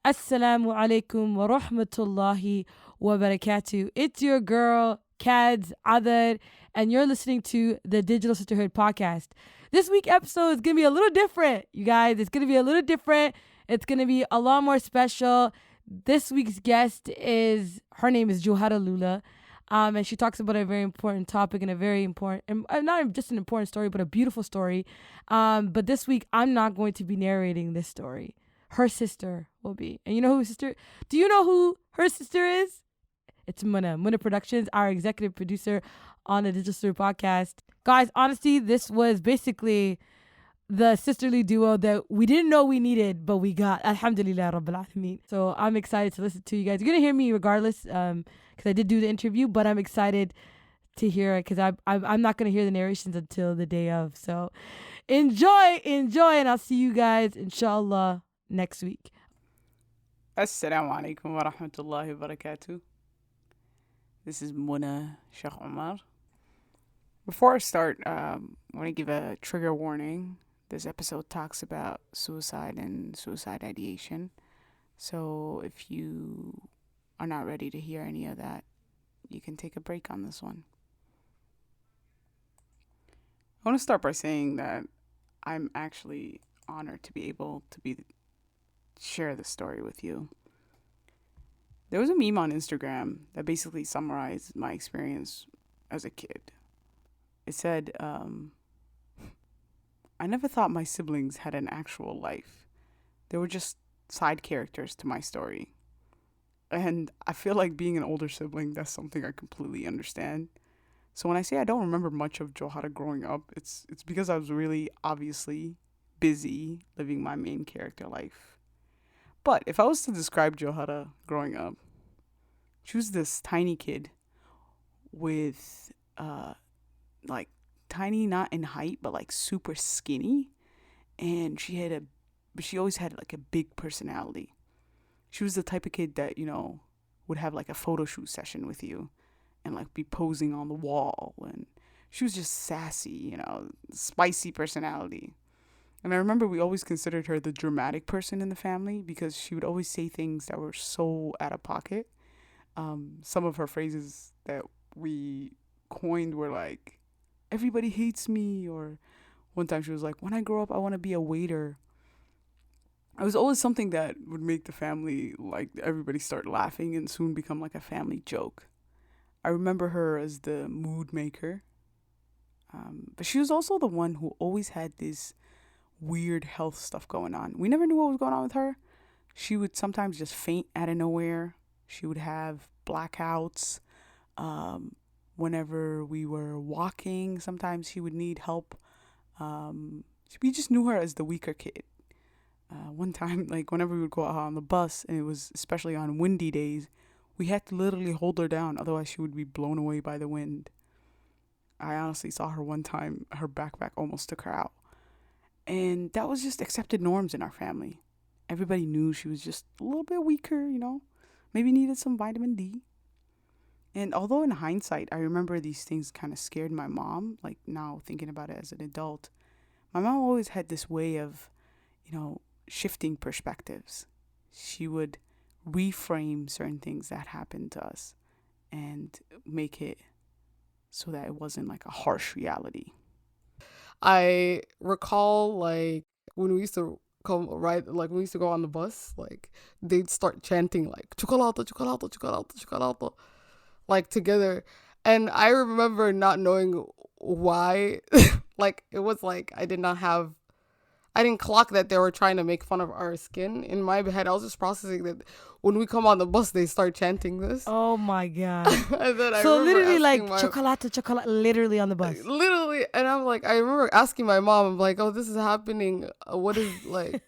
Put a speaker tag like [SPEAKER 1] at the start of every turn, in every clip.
[SPEAKER 1] Assalamu alaikum wa rahmatullahi wa barakatuh. It's your girl, Kads Adar, and you're listening to the Digital Sisterhood podcast. This week's episode is going to be a little different, you guys. It's going to be a little different. It's going to be a lot more special. This week's guest her name is Jowhara luula. And she talks about a very important topic and a very important, not just an important story, but a beautiful story. But this week, I'm not going to be narrating this story. Her sister will be. And you know who her sister? Do you know who her sister is? It's Muna. Muna Productions, our executive producer on the Digital Sisterhood podcast. Guys, honestly, this was basically the sisterly duo that we didn't know we needed, but we got. Alhamdulillah Rabbil Alameen. So I'm excited to listen to you guys. You're going to hear me regardless, because I did do the interview, but I'm excited to hear it because I'm not going to hear the narrations until the day of. So enjoy, and I'll see you guys, inshallah, next week.
[SPEAKER 2] Assalamu alaikum wa rahmatullahi wa barakatuh. This is Muna Sheikh Omar. Before I start, I want to give a trigger warning. This episode talks about suicide and suicide ideation. So if you are not ready to hear any of that, you can take a break on this one. I want to start by saying that I'm actually honored to be able to share this story with you. There was a meme on Instagram that basically summarized my experience as a kid. It said, I never thought my siblings had an actual life. They were just side characters to my story. And I feel like being an older sibling, that's something I completely understand. So when I say I don't remember much of Jowhara growing up, it's because I was really obviously busy living my main character life. But if I was to describe Jowhara growing up, she was this tiny kid with like tiny, not in height, but like super skinny, and she always had like a big personality. She was the type of kid that, would have like a photo shoot session with you and like be posing on the wall, and she was just sassy, spicy personality. And I remember we always considered her the dramatic person in the family because she would always say things that were so out of pocket. Some of her phrases that we coined were like, everybody hates me, or one time she was like, when I grow up, I want to be a waiter. It was always something that would make the family, like, everybody start laughing and soon become like a family joke. I remember her as the mood maker. But she was also the one who always had this weird health stuff going on. We never knew what was going on with her. She would sometimes just faint out of nowhere. She would have blackouts. Whenever we were walking, sometimes she would need help. We just knew her as the weaker kid. One time, like whenever we would go out on the bus, and it was especially on windy days, we had to literally hold her down, otherwise she would be blown away by the wind. I honestly saw her one time, her backpack almost took her out. And that was just accepted norms in our family. Everybody knew she was just a little bit weaker, maybe needed some vitamin D. And although in hindsight, I remember these things kind of scared my mom, like now thinking about it as an adult, my mom always had this way of, shifting perspectives. She would reframe certain things that happened to us and make it so that it wasn't like a harsh reality.
[SPEAKER 3] I recall like when we used to when we used to go on the bus, like they'd start chanting like chocolate, chocolate, chocolate, chocolate, like together. And I remember not knowing why. Like it was like I didn't clock that they were trying to make fun of our skin. In my head, I was just processing that when we come on the bus, they start chanting this.
[SPEAKER 1] Oh my God.
[SPEAKER 3] And then
[SPEAKER 1] so literally like chocolate, literally on the bus.
[SPEAKER 3] Literally. And I'm like, I remember asking my mom, I'm like, oh, this is happening. What is like,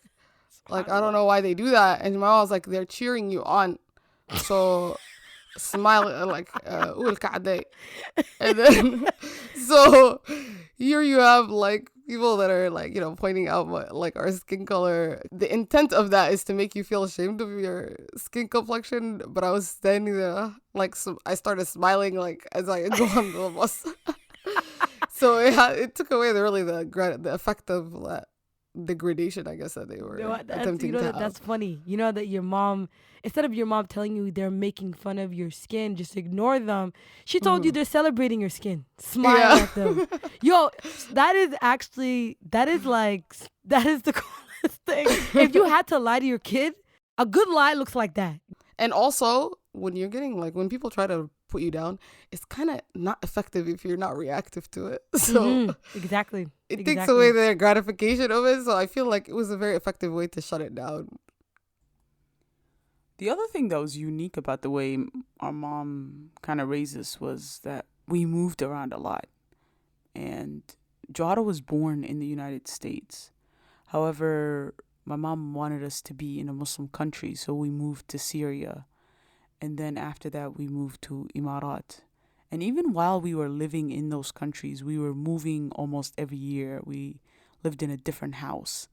[SPEAKER 3] like, I don't know why they do that. And my mom was like, they're cheering you on. So smile like, and then, so here you have like people that are like, pointing out like our skin color. The intent of that is to make you feel ashamed of your skin complexion. But I was standing there, like, so I started smiling like as I go on the bus. So it took away the effect of degradation, I guess, that they were attempting to have.
[SPEAKER 1] That's funny. You know that your mom, instead of your mom telling you they're making fun of your skin, just ignore them. She told you they're celebrating your skin. Smile at them. Yo, that is the coolest thing. If you had to lie to your kid, a good lie looks like that.
[SPEAKER 3] And also, when you're getting, like, when people try to put you down, it's kind of not effective if you're not reactive to it. So
[SPEAKER 1] Exactly.
[SPEAKER 3] it takes away their gratification of it. So I feel like it was a very effective way to shut it down.
[SPEAKER 2] The other thing that was unique about the way our mom kind of raised us was that we moved around a lot. And Jowhara was born in the United States. However, my mom wanted us to be in a Muslim country, so we moved to Syria. And then after that, we moved to Emirat. And even while we were living in those countries, we were moving almost every year. We lived in a different house.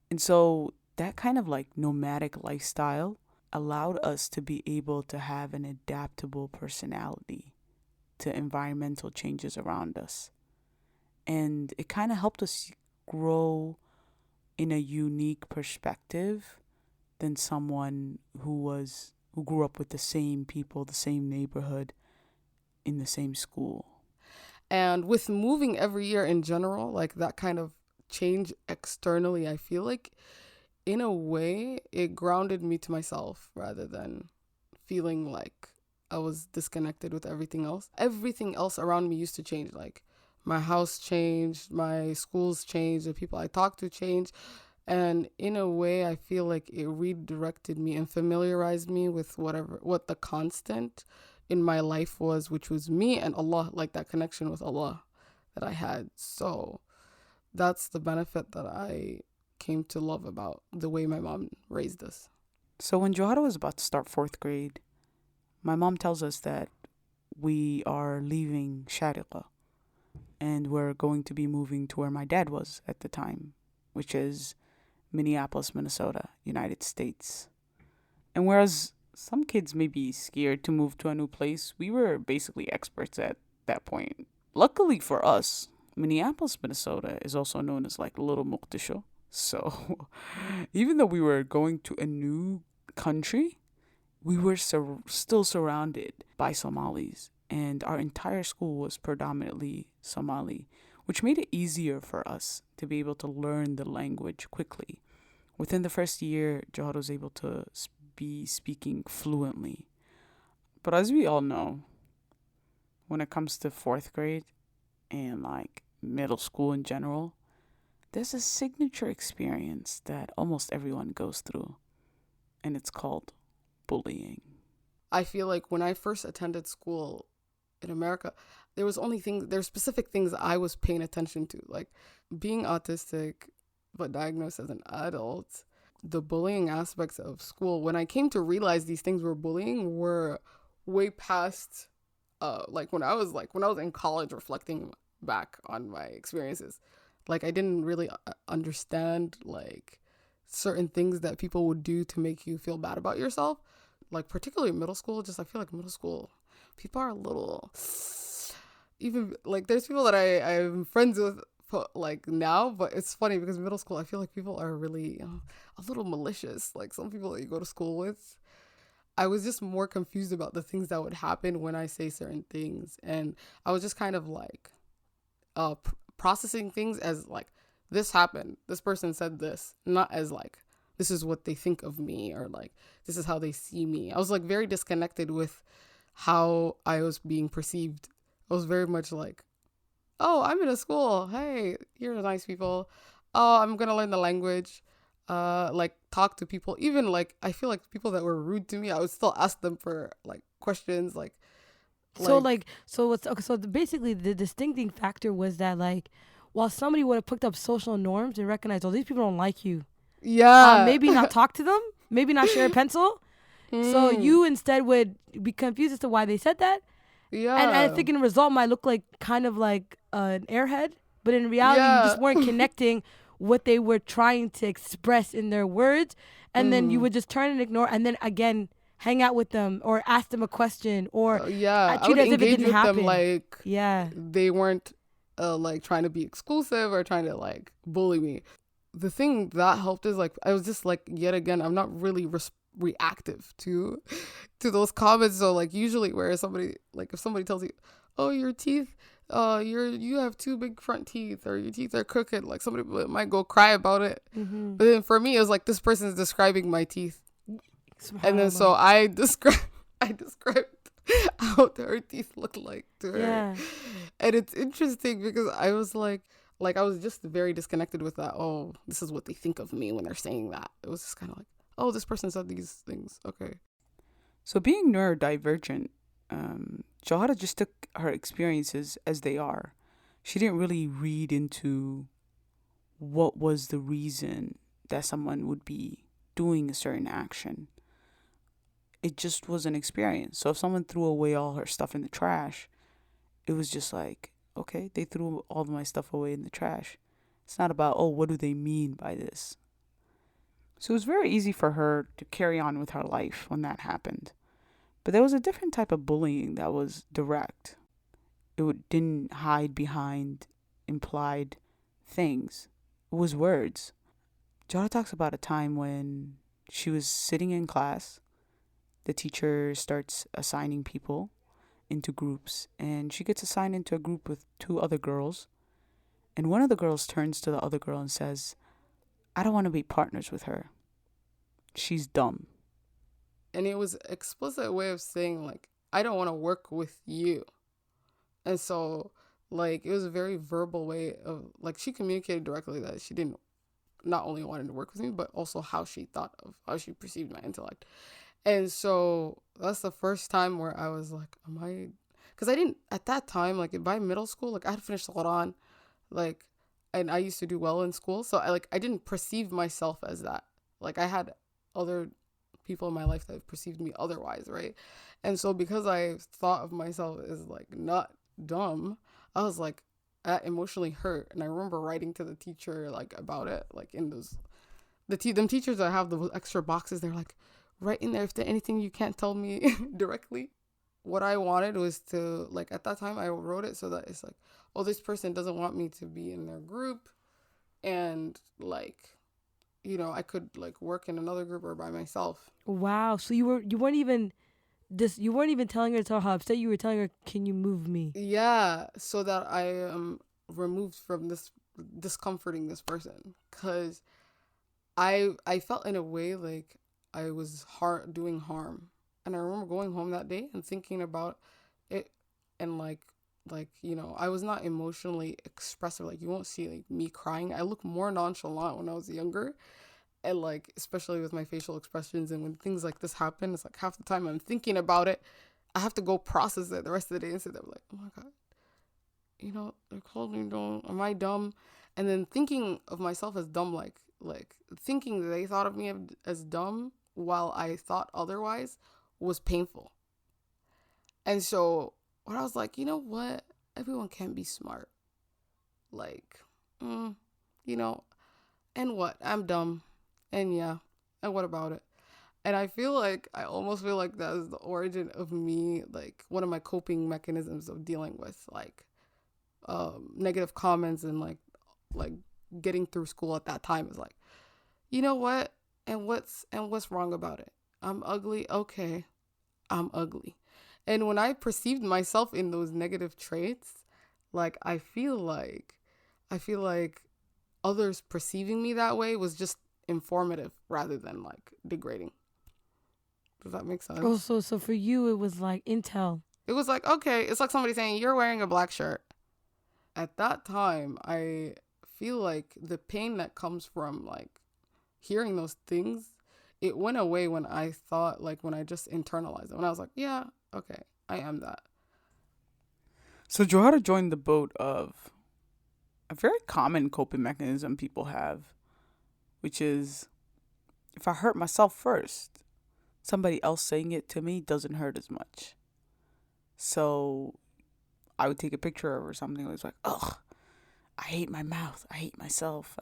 [SPEAKER 2] And so that kind of like nomadic lifestyle allowed us to be able to have an adaptable personality to environmental changes around us. And it kind of helped us grow in a unique perspective than someone who grew up with the same people, the same neighborhood, in the same school.
[SPEAKER 3] And with moving every year in general, like that kind of change externally, I feel like in a way it grounded me to myself rather than feeling like I was disconnected with everything else. Everything else around me used to change. Like my house changed, my schools changed, the people I talked to changed. And in a way, I feel like it redirected me and familiarized me with what the constant in my life was, which was me and Allah, like that connection with Allah that I had. So that's the benefit that I came to love about the way my mom raised us.
[SPEAKER 2] So when Jowhara was about to start 4th grade, my mom tells us that we are leaving Sharqa and we're going to be moving to where my dad was at the time, which is Minneapolis, Minnesota, United States. And whereas some kids may be scared to move to a new place, we were basically experts at that point. Luckily for us, Minneapolis, Minnesota is also known as like Little Mogadishu. So even though we were going to a new country, we were still surrounded by Somalis. And our entire school was predominantly Somali, which made it easier for us to be able to learn the language quickly. Within the first year, Jowhara was able to be speaking fluently. But as we all know, when it comes to 4th grade and like middle school in general, there's a signature experience that almost everyone goes through, and it's called bullying.
[SPEAKER 3] I feel like when I first attended school in America, there's specific things I was paying attention to, like being autistic but diagnosed as an adult. The bullying aspects of school, when I came to realize these things were bullying, were way past like when I was in college, reflecting back on my experiences. Like I didn't really understand like certain things that people would do to make you feel bad about yourself. Like particularly middle school, I feel like middle school people are a little, even like there's people that I'm friends with like now, but it's funny because middle school I feel like people are really a little malicious. Like some people that you go to school with, I was just more confused about the things that would happen when I say certain things, and I was just kind of like processing things as like, this happened, this person said this, not as like this is what they think of me or like this is how they see me. I was like very disconnected with how I was being perceived. I was very much like, oh, I'm in a school, hey, you're nice people, oh, I'm gonna learn the language, like talk to people. Even like I feel like people that were rude to me, I would still ask them for like questions, so
[SPEAKER 1] basically the distincting factor was that like while somebody would have picked up social norms and recognized, oh, these people don't like you, maybe not talk to them, maybe not share a pencil. So you instead would be confused as to why they said that. And I think in the result might look like kind of like an airhead, but in reality you just weren't connecting what they were trying to express in their words, and then you would just turn and ignore, and then again hang out with them or ask them a question or treat
[SPEAKER 3] I would
[SPEAKER 1] as if it
[SPEAKER 3] engage
[SPEAKER 1] didn't
[SPEAKER 3] with
[SPEAKER 1] happen.
[SPEAKER 3] them like
[SPEAKER 1] Yeah.
[SPEAKER 3] they weren't like trying to be exclusive or trying to like bully me. the thing that helped is like I was just like, yet again, I'm not really reactive to those comments. So like usually where somebody, like if somebody tells you, oh, your teeth, you have two big front teeth, or your teeth are crooked, like somebody might go cry about it. But then for me, it was like, this person is describing my teeth. And then so I described how her teeth look like to her.
[SPEAKER 1] Yeah.
[SPEAKER 3] And it's interesting because I was like I was just very disconnected with that. Oh, this is what they think of me when they're saying that. It was just kind of like, oh, this person said these things. Okay.
[SPEAKER 2] So being neurodivergent, Jowhara just took her experiences as they are. She didn't really read into what was the reason that someone would be doing a certain action. It just was an experience. So if someone threw away all her stuff in the trash, it was just like, okay, they threw all of my stuff away in the trash. It's not about, oh, what do they mean by this? So it was very easy for her to carry on with her life when that happened. But there was a different type of bullying that was direct. Didn't hide behind implied things. It was words. Jowhara talks about a time when she was sitting in class. The teacher starts assigning people into groups, and she gets assigned into a group with two other girls. And one of the girls turns to the other girl and says, I don't want to be partners with her. She's dumb.
[SPEAKER 3] And it was an explicit way of saying, like, I don't want to work with you. And so, like, it was a very verbal way of, like, she communicated directly that she didn't not only wanted to work with me, but also how she thought of, how she perceived my intellect. And so that's the first time where I was like, am I, because I didn't, at that time, like by middle school, like I had finished the Quran, like, and I used to do well in school. So I didn't perceive myself as that. Like I had other people in my life that perceived me otherwise, right? And so because I thought of myself as like not dumb, I was like emotionally hurt. And I remember writing to the teacher like about it, like in those, them teachers that have those extra boxes, they're like, write in there if there's anything you can't tell me directly. What I wanted was to, like, at that time I wrote it so that it's like, oh, this person doesn't want me to be in their group, and like, you know, I could like work in another group or by myself.
[SPEAKER 1] Wow. So you weren't even telling her to tell how upset you were, telling her, can you move me?
[SPEAKER 3] Yeah, so that I am removed from this discomforting this person, because I felt in a way like I was doing harm. And I remember going home that day and thinking about it, and like you know, I was not emotionally expressive. Like you won't see like me crying. I look more nonchalant when I was younger, and like especially with my facial expressions. And when things like this happen, it's like half the time I'm thinking about it, I have to go process it the rest of the day and sit there like, oh my god, you know, they called me dumb. Am I dumb? And then thinking of myself as dumb, like thinking that they thought of me as dumb while I thought otherwise was painful. And so when I was like, you know what? Everyone can be smart. Like, you know, and what? I'm dumb. And yeah, and what about it? And I almost feel like that is the origin of me, like one of my coping mechanisms of dealing with like negative comments and like getting through school at that time is like, you know what? And what's wrong about it? I'm ugly. Okay, I'm ugly. And when I perceived myself in those negative traits, like I feel like others perceiving me that way was just informative rather than like degrading. Does that make sense?
[SPEAKER 1] Oh, so for you it was like intel.
[SPEAKER 3] It was like, okay, it's like somebody saying you're wearing a black shirt. At that time, I feel like the pain that comes from like hearing those things, it went away when I thought, like when I just internalized it. When I was like, yeah, okay, I am that.
[SPEAKER 2] So Jowhara joined the boat of a very common coping mechanism people have, which is if I hurt myself first, somebody else saying it to me doesn't hurt as much. So I would take a picture of her or something. It was like, ugh, I hate my mouth. I hate myself.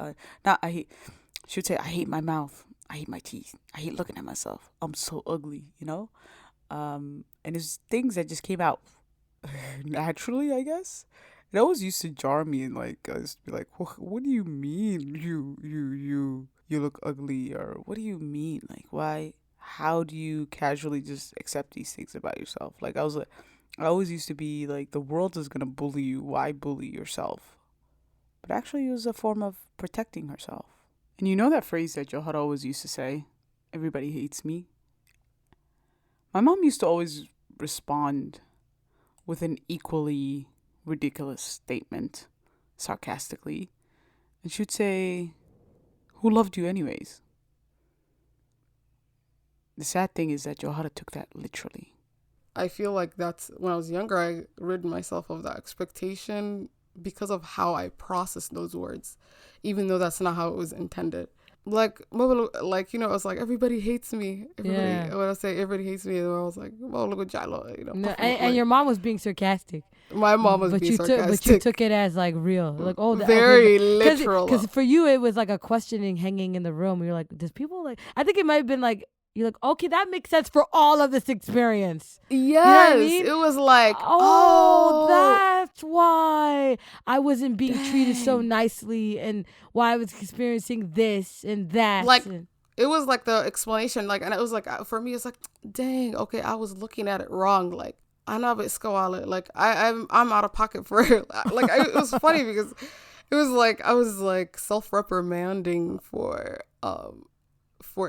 [SPEAKER 2] She would say, I hate my mouth. I hate my teeth. I hate looking at myself. I'm so ugly, you know? And it's things that just came out naturally, I guess. it always used to jar me, and like I used to be like, what do you mean you look ugly, or what do you mean, like, why, how do you casually just accept these things about yourself? Like I always used to be like, the world is gonna bully you, why bully yourself? But actually it was a form of protecting herself. And you know that phrase that Jowhara always used to say, everybody hates me? My mom used to always respond with an equally ridiculous statement, sarcastically. And she would say, who loved you anyways? The sad thing is that Jowhara took that literally.
[SPEAKER 3] I feel like that's when I was younger, I rid myself of that expectation because of how I processed those words, even though that's not how it was intended. Like, I was like, everybody hates me.
[SPEAKER 1] Yeah.
[SPEAKER 3] When I say everybody hates me, I was like,
[SPEAKER 1] No, and your mom was being sarcastic.
[SPEAKER 3] My mom was being sarcastic.
[SPEAKER 1] But you took it as like real, like, oh,
[SPEAKER 3] very literal.
[SPEAKER 1] Because for you it was like a questioning hanging in the room. You're like, does people like? I think it might have been like, you're like, okay, that makes sense for all of this experience.
[SPEAKER 3] Yes,
[SPEAKER 1] you know what I mean?
[SPEAKER 3] It was like,
[SPEAKER 1] that's why I wasn't being treated so nicely, and why I was experiencing this and that.
[SPEAKER 3] Like, it was like the explanation, like, and it was like, for me, it's like, dang, okay, I was looking at it wrong. Like, I know it's like, I'm out of pocket for it. Like, it was funny because it was like I was like self-reprimanding for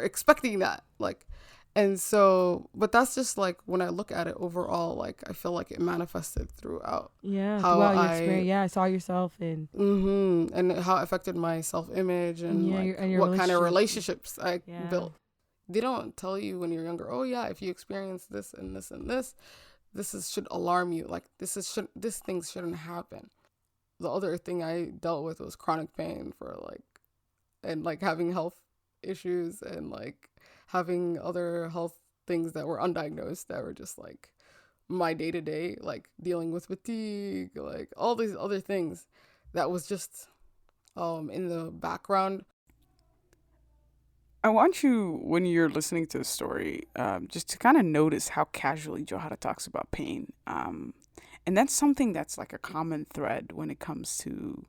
[SPEAKER 3] expecting that, like. And so, but that's just like, when I look at it overall, like, I feel like it manifested throughout.
[SPEAKER 1] Yeah, throughout your experience. Yeah, I saw yourself in.
[SPEAKER 3] And how it affected my self-image and
[SPEAKER 1] your
[SPEAKER 3] what kind of relationships I built. They don't tell you when you're younger, oh yeah, if you experience this and this and this, should alarm you. Like, this things shouldn't happen. The other thing I dealt with was chronic pain and having health issues, and like having other health things that were undiagnosed, that were just like my day-to-day, like dealing with fatigue, like all these other things that was just in the background.
[SPEAKER 2] I want you, when you're listening to the story, just to kind of notice how casually Jowhara talks about pain. And that's something that's like a common thread when it comes to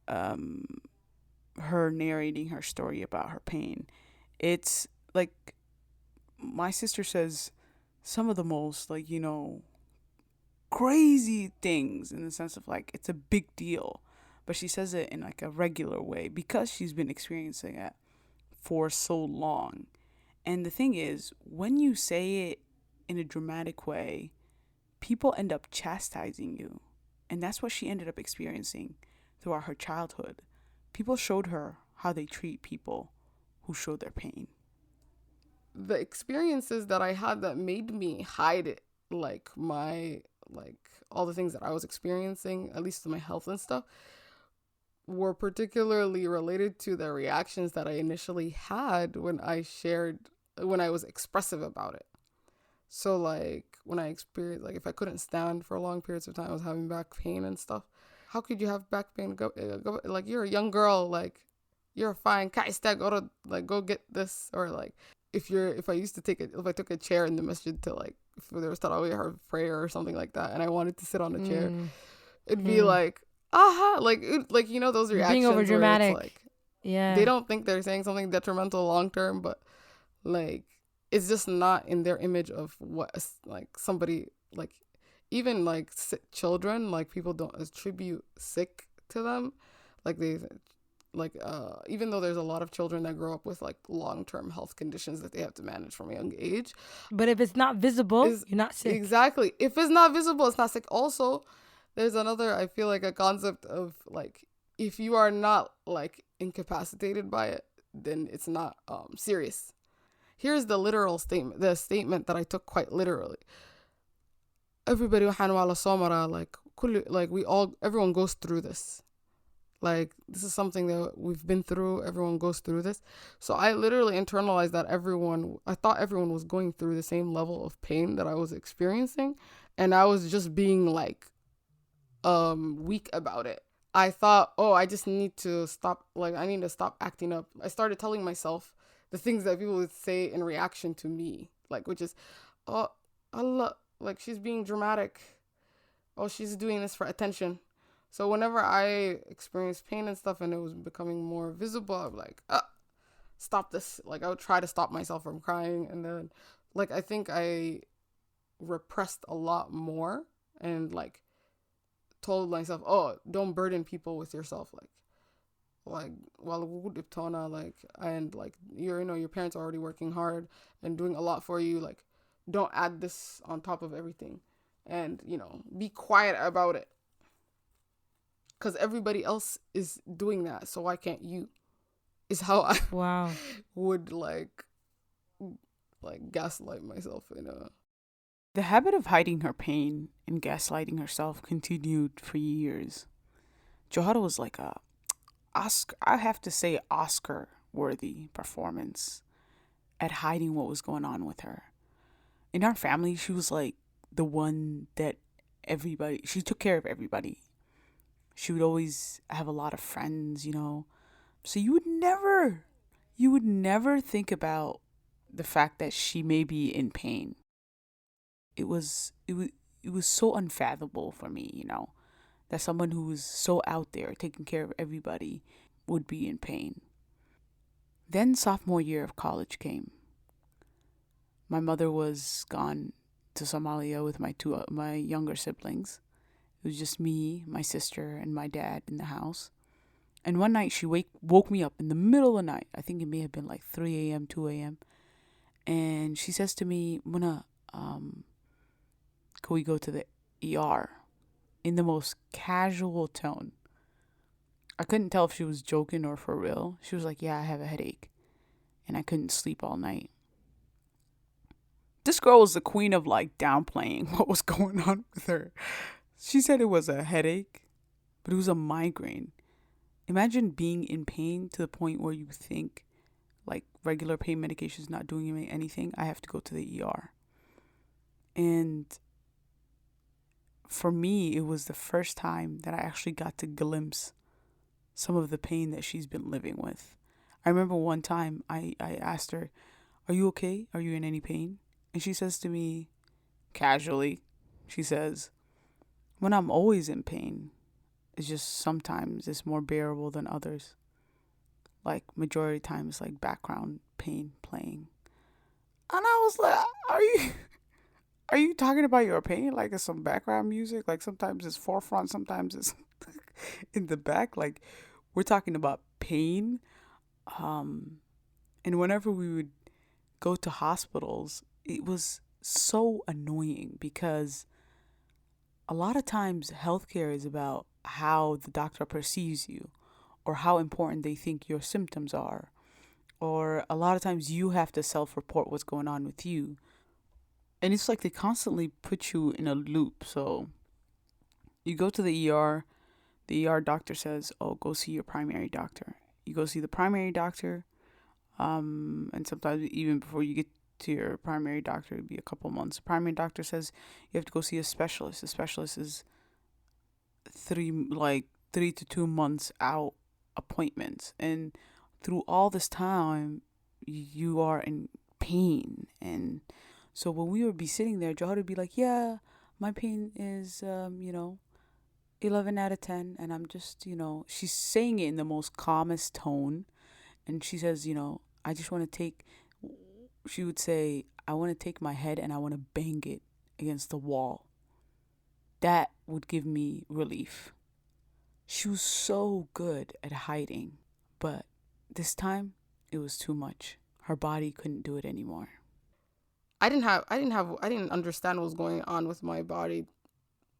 [SPEAKER 2] her narrating her story about her pain. It's like, my sister says some of the most, like, crazy things, in the sense of like, it's a big deal, but she says it in like a regular way because she's been experiencing it for so long. And the thing is, when you say it in a dramatic way, people end up chastising you. And that's what she ended up experiencing throughout her childhood. People showed her how they treat people who show their pain.
[SPEAKER 3] The experiences that I had that made me hide it, like all the things that I was experiencing, at least with my health and stuff, were particularly related to the reactions that I initially had when I was expressive about it. So like, when I experienced, like, if I couldn't stand for long periods of time, I was having back pain and stuff. How could you have back pain? Go like, you're a young girl, like, you're fine. Go get this. Or like, if I took a chair in the masjid to, like, if there was tarawih or prayer or something like that, and I wanted to sit on a chair, it'd be like, aha, like those reactions being over dramatic. Like, yeah, they don't think they're saying something detrimental long term, but like, it's just not in their image of what, like, somebody, like, even like children, like, people don't attribute sick to them, like they. Like, even though there's a lot of children that grow up with like long-term health conditions that they have to manage from a young age.
[SPEAKER 1] But if it's not visible, you're not sick.
[SPEAKER 3] Exactly. If it's not visible, it's not sick. Also, there's another, I feel like, a concept of like, if you are not like incapacitated by it, then it's not serious. Here's the literal statement, the statement that I took quite literally. Everybody, everyone goes through this. Like, this is something that we've been through. Everyone goes through this. So I literally internalized that I thought everyone was going through the same level of pain that I was experiencing. And I was just being like, weak about it. I thought, I just need to stop. Like, I need to stop acting up. I started telling myself the things that people would say in reaction to me. Like, which is, oh, Allah, like, she's being dramatic. Oh, she's doing this for attention. So whenever I experienced pain and stuff and it was becoming more visible, I'm like, stop this. Like I would try to stop myself from crying. And then like I think I repressed a lot more and like told myself, oh, don't burden people with yourself. Like and like your parents are already working hard and doing a lot for you. Like don't add this on top of everything, and be quiet about it because everybody else is doing that, so why can't you? Is how I
[SPEAKER 1] Wow.
[SPEAKER 3] would like gaslight myself in a.
[SPEAKER 2] The habit of hiding her pain and gaslighting herself continued for years. Jowhara was like a Oscar, I have to say, Oscar worthy performance at hiding what was going on with her. In our family, she was like the one that she took care of everybody. She would always have a lot of friends, So you would never think about the fact that she may be in pain. It was so unfathomable for me, that someone who was so out there taking care of everybody would be in pain. Then sophomore year of college came. My mother was gone to Somalia with my younger siblings. It was just me, my sister, and my dad in the house. And one night she woke me up in the middle of the night. I think it may have been like 3 a.m., 2 a.m. And she says to me, Muna, can we go to the ER? In the most casual tone. I couldn't tell if she was joking or for real. She was like, yeah, I have a headache. And I couldn't sleep all night. This girl was the queen of like downplaying what was going on with her. She said it was a headache, but it was a migraine. Imagine being in pain to the point where you think like regular pain medication is not doing me anything. I have to go to the ER. And for me, it was the first time that I actually got to glimpse some of the pain that she's been living with. I remember one time I asked her, are you okay? Are you in any pain? And she says to me, casually, she says, when I'm always in pain, it's just sometimes it's more bearable than others. Like majority of times, like background pain playing. And I was like, are you talking about your pain? Like it's some background music? Like sometimes it's forefront, sometimes it's in the back. Like we're talking about pain. And whenever we would go to hospitals, it was so annoying because a lot of times healthcare is about how the doctor perceives you or how important they think your symptoms are. Or a lot of times you have to self-report what's going on with you. And it's like they constantly put you in a loop. So you go to the ER doctor says, oh, go see your primary doctor. You go see the primary doctor. And sometimes even before you get to your primary doctor, it'd be a couple months. The primary doctor says you have to go see a specialist. The specialist is 3 to 2 months out appointments. And through all this time, you are in pain. And so when we would be sitting there, Jowhara would be like, yeah, my pain is, 11 out of 10. And I'm just, she's saying it in the most calmest tone. And she says, I just want to she would say, I want to take my head and I want to bang it against the wall. That would give me relief. She was so good at hiding. But this time, it was too much. Her body couldn't do it anymore.
[SPEAKER 3] I didn't understand what was going on with my body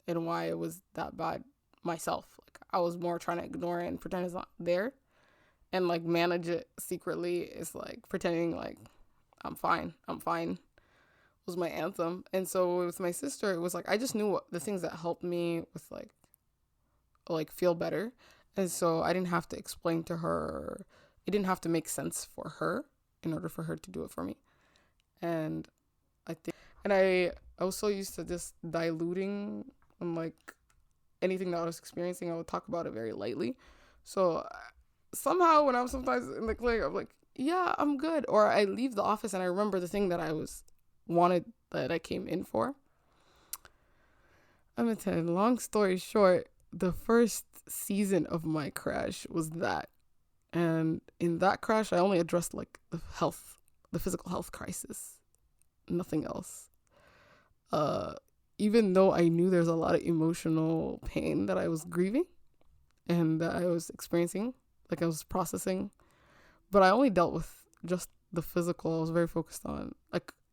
[SPEAKER 3] and why it was that bad myself. Like I was more trying to ignore it and pretend it's not there and like manage it secretly. It's like pretending like I'm fine was my anthem. And so with my sister, it was like I just knew the things that helped me with like feel better. And so I didn't have to explain to her. It didn't have to make sense for her in order for her to do it for me. And I was so used to just diluting and like anything that I was experiencing, I would talk about it very lightly. So somehow when I'm sometimes in the clinic, I'm like, yeah, I'm good. Or I leave the office and I remember the thing that that I came in for. I'm gonna tell you, long story short, the first season of my crash was that. And in that crash, I only addressed like the physical health crisis, nothing else. Even though I knew there's a lot of emotional pain that I was grieving and that I was experiencing, like I was processing, but I only dealt with just the physical. I was very focused on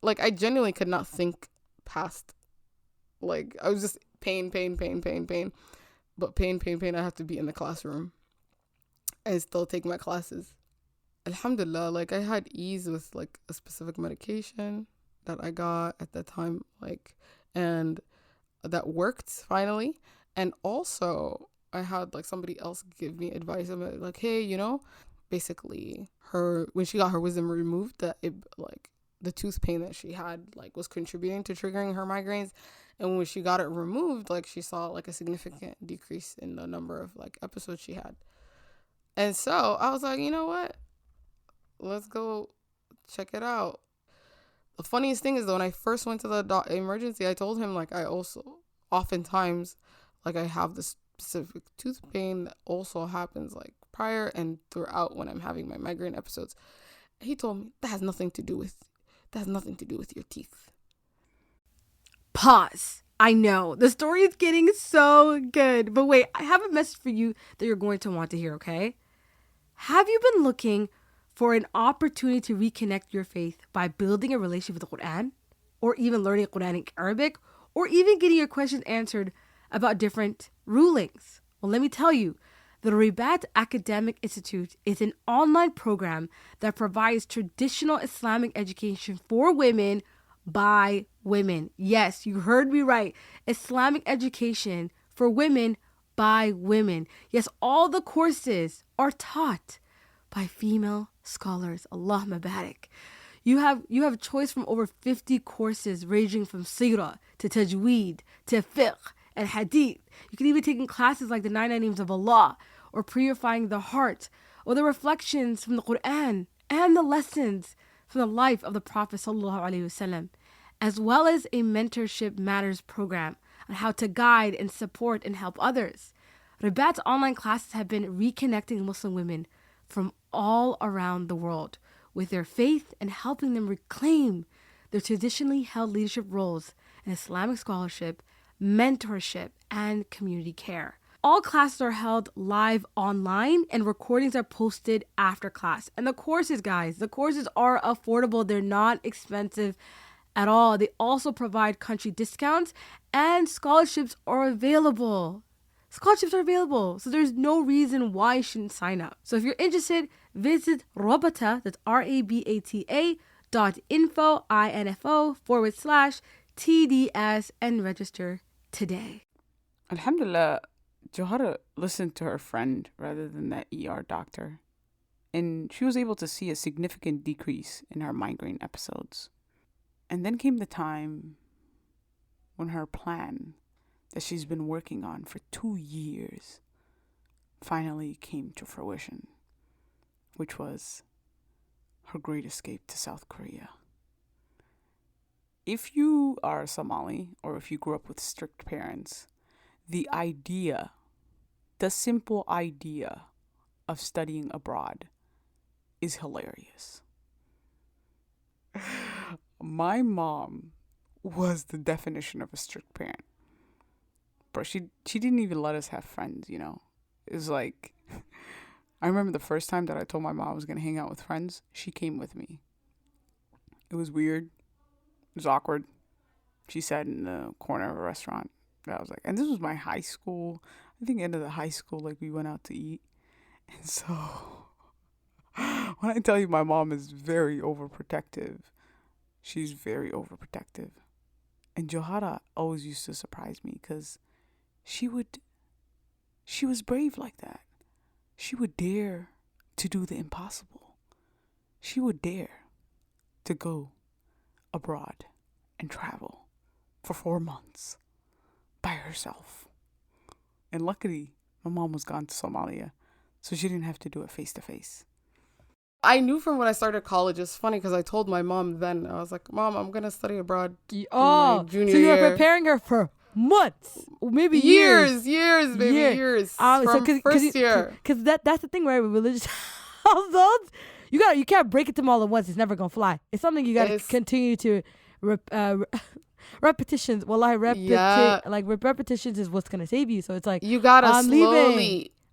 [SPEAKER 3] like I genuinely could not think past, like I was just pain, but pain. I have to be in the classroom and still take my classes. Alhamdulillah, like I had ease with like a specific medication that I got at that time, like, and that worked finally. And also I had like somebody else give me advice about like, hey, you know, basically when she got her wisdom removed, that it like the tooth pain that she had like was contributing to triggering her migraines. And when she got it removed, like she saw like a significant decrease in the number of like episodes she had. And so I was like, you know what? Let's go check it out. The funniest thing is that when I first went to the emergency, I told him like I also oftentimes like I have this specific tooth pain that also happens like prior and throughout when I'm having my migraine episodes. He told me that has nothing to do with your teeth.
[SPEAKER 1] Pause. I know the story is getting so good, but wait, I have a message for you that you're going to want to hear, okay? Have you been looking for an opportunity to reconnect your faith by building a relationship with the Quran, or even learning Quranic Arabic, or even getting your questions answered about different rulings? Well, let me tell you, the Ribat Academic Institute is an online program that provides traditional Islamic education for women by women. Yes, you heard me right. Islamic education for women by women. Yes, all the courses are taught by female scholars. Allah Mubarak. You have a choice from over 50 courses ranging from Sirah to Tajweed to Fiqh and Hadith. You can even take in classes like the 99 Names of Allah, or Purifying the Heart, or the reflections from the Quran, and the lessons from the life of the Prophet ﷺ, as well as a Mentorship Matters program on how to guide and support and help others. Ribat's online classes have been reconnecting Muslim women from all around the world with their faith and helping them reclaim their traditionally held leadership roles in Islamic scholarship, mentorship, and community care. All classes are held live online and recordings are posted after class. And the courses, guys, the courses are affordable. They're not expensive at all. They also provide country discounts and scholarships are available. So there's no reason why you shouldn't sign up. So if you're interested, visit Rabata, that's rabata.info/TDS and register today.
[SPEAKER 2] Alhamdulillah, Jowhara listened to her friend rather than that ER doctor, and she was able to see a significant decrease in her migraine episodes. And then came the time when her plan that she's been working on for 2 years finally came to fruition, which was her great escape to South Korea. If you are Somali or if you grew up with strict parents, the simple idea of studying abroad is hilarious. My mom was the definition of a strict parent. Bro, she didn't even let us have friends, you know. It was like, I remember the first time that I told my mom I was going to hang out with friends, she came with me. It was weird. It was awkward. She sat in the corner of a restaurant. I was like, and this was my high school. I think end of the high school, like we went out to eat. And so when I tell you my mom is very overprotective, she's very overprotective. And Jowhara always used to surprise me because she was brave like that. She would dare to do the impossible. She would dare to go abroad and travel for 4 months by herself. And luckily, my mom was gone to Somalia, so she didn't have to do it face to face.
[SPEAKER 3] I knew from when I started college. It's funny because I told my mom then, I was like, Mom, I'm going to study abroad in my junior
[SPEAKER 1] so you were
[SPEAKER 3] year.
[SPEAKER 1] preparing her for months, or maybe
[SPEAKER 3] years, baby, years.
[SPEAKER 1] So
[SPEAKER 3] from first year.
[SPEAKER 1] Because that's the thing, right? With religious households, you can't break it to them all at once. It's never gonna fly. It's something you gotta continue to repetitions. Repetitions is what's gonna save you. So it's like,
[SPEAKER 3] you gotta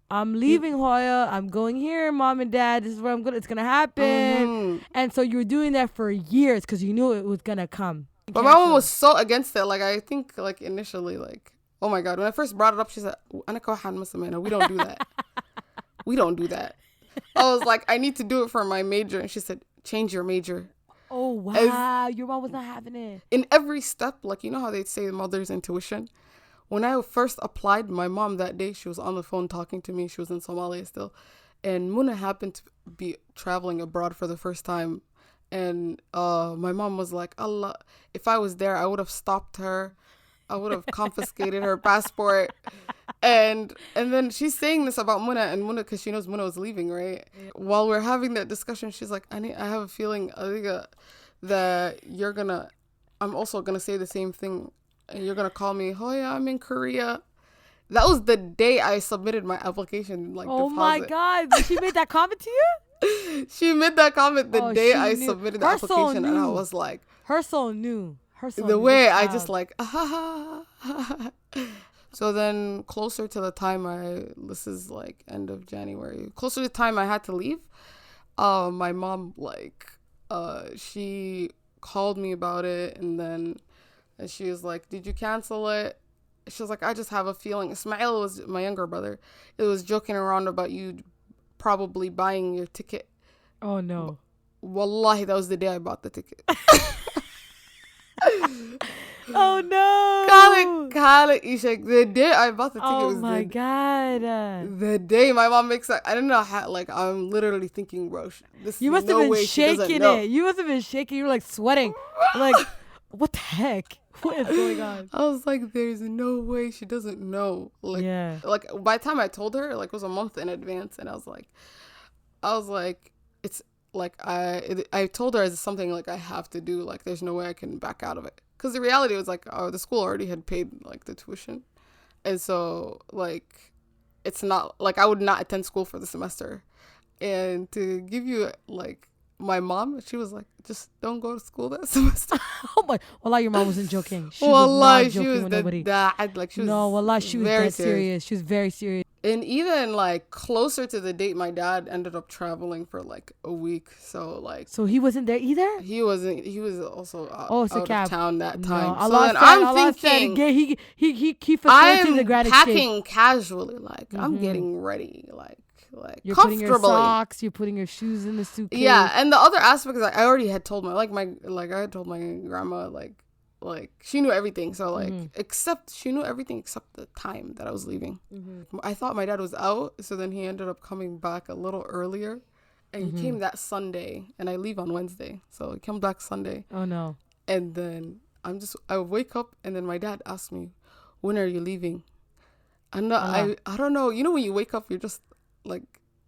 [SPEAKER 1] I'm leaving Hoya. I'm going here, mom and dad. This is where I'm going. It's gonna happen. And so you were doing that for years because you knew it was gonna come.
[SPEAKER 3] But my mom was so against it. Like, I think, like, initially, like, oh my God, when I first brought it up, she said, "Ana kawahan Muslimina. We don't do that. We don't do that." I was like, I need to do it for my major, and she said, "Change your major."
[SPEAKER 1] Oh wow, your mom was not having it.
[SPEAKER 3] In every step, like, you know how they say mother's intuition. When I first applied, my mom that day, she was on the phone talking to me. She was in Somalia still. And Muna happened to be traveling abroad for the first time. And my mom was like, Allah, if I was there, I would have stopped her. I would have confiscated her passport. And then she's saying this about Muna, and Muna, because she knows Muna was leaving, right? While we're having that discussion, she's like, I have a feeling, that I'm also going to say the same thing. And you're going to call me, Hoya, I'm in Korea. That was the day I submitted my application, like,
[SPEAKER 1] oh
[SPEAKER 3] deposit.
[SPEAKER 1] My God. She made that comment to you?
[SPEAKER 3] She made that comment the day I submitted the application. And I was like...
[SPEAKER 1] Her soul knew.
[SPEAKER 3] The way I just like... So then closer to the time this is like end of January. Closer to the time I had to leave, my mom, like, she called me about it. And she was like, did you cancel it? She was like, I just have a feeling. Ismail was my younger brother. It was joking around about you probably buying your ticket.
[SPEAKER 1] Oh, no.
[SPEAKER 3] Wallahi, that was the day I bought the ticket.
[SPEAKER 1] Oh, no.
[SPEAKER 3] Khalid, Ishak, the day I bought the ticket was
[SPEAKER 1] my God.
[SPEAKER 3] The day my mom makes that. I don't know how, like, I'm literally thinking, bro,
[SPEAKER 1] you must have been shaking it. You must have been shaking. You were, like, sweating. Like, what the heck? What is going on?
[SPEAKER 3] I was like, there's no way she doesn't know. Like,
[SPEAKER 1] yeah.
[SPEAKER 3] Like, by the time I told her, like, it was a month in advance, and I was like, it's like, I told her it's something like I have to do. Like, there's no way I can back out of it. Because the reality was like, the school already had paid like the tuition, and so like, it's not like I would not attend school for the semester. And to give you like, my mom, she was like, just don't go to school that semester.
[SPEAKER 1] Oh my, wallah, your mom wasn't joking.
[SPEAKER 3] She was not joking with nobody. Like, she was
[SPEAKER 1] wallah, she was very serious. She was very serious.
[SPEAKER 3] And even like closer to the date, my dad ended up traveling for like a week. So like,
[SPEAKER 1] so he wasn't there either.
[SPEAKER 3] He wasn't. He was also out of town that time.
[SPEAKER 1] No,
[SPEAKER 3] so then I'm thinking,
[SPEAKER 1] he facilitated the grad exchange.
[SPEAKER 3] I'm packing casually, like I'm getting ready, like
[SPEAKER 1] you're putting your socks, you're putting your shoes in the suitcase.
[SPEAKER 3] Yeah, and the other aspect is like, I already had told I had told my grandma like she knew everything. So like, she knew everything except the time that I was leaving. I thought my dad was out, so then he ended up coming back a little earlier, and he came that Sunday, and I leave on Wednesday, so he came back Sunday.
[SPEAKER 1] Oh no!
[SPEAKER 3] And then I wake up, and then my dad asked me, "When are you leaving?" And I don't know. You know, when you wake up, you're just like,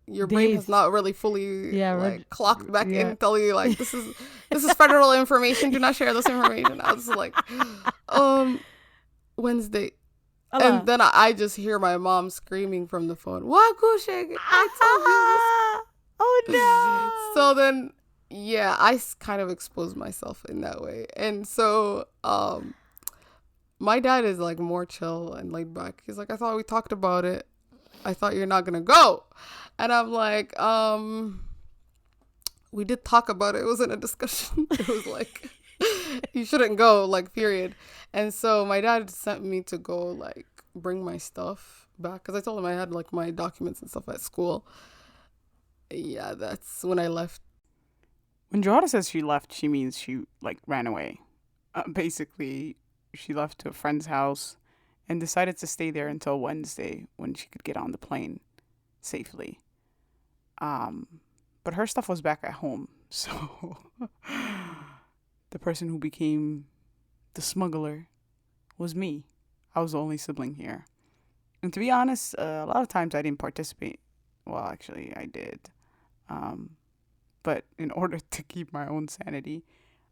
[SPEAKER 3] your brain has not really fully clocked back in, telling you like, this is federal information. Do not share this information. I was like, Wednesday. And then I just hear my mom screaming from the phone, I told you this.
[SPEAKER 1] Oh no.
[SPEAKER 3] So then, yeah, I kind of exposed myself in that way. And so, my dad is like more chill and laid back. He's like, I thought we talked about it. I thought you're not gonna go. And I'm like, we did talk about it. It wasn't a discussion. It was like, you shouldn't go, like, period. And so my dad sent me to go, like, bring my stuff back, because I told him I had like my documents and stuff at school. Yeah, that's when I left.
[SPEAKER 2] When Jowhara says she left, she means she like ran away. Basically, she left to a friend's house and decided to stay there until Wednesday when she could get on the plane safely. But her stuff was back at home. So the person who became the smuggler was me. I was the only sibling here. And to be honest, a lot of times I didn't participate. Well, actually, I did. But in order to keep my own sanity,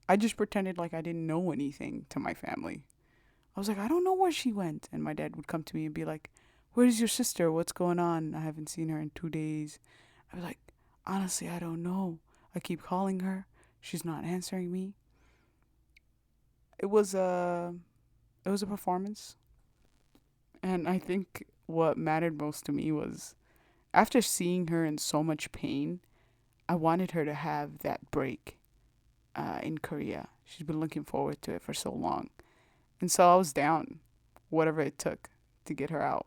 [SPEAKER 2] I just pretended like I didn't know anything to my family. I was like, I don't know where she went. And my dad would come to me and be like, where's your sister? What's going on? I haven't seen her in 2 days. I was like, honestly, I don't know. I keep calling her. She's not answering me. It was a performance. And I think what mattered most to me was after seeing her in so much pain, I wanted her to have that break in Korea. She's been looking forward to it for so long. And so I was down, whatever it took to get her out.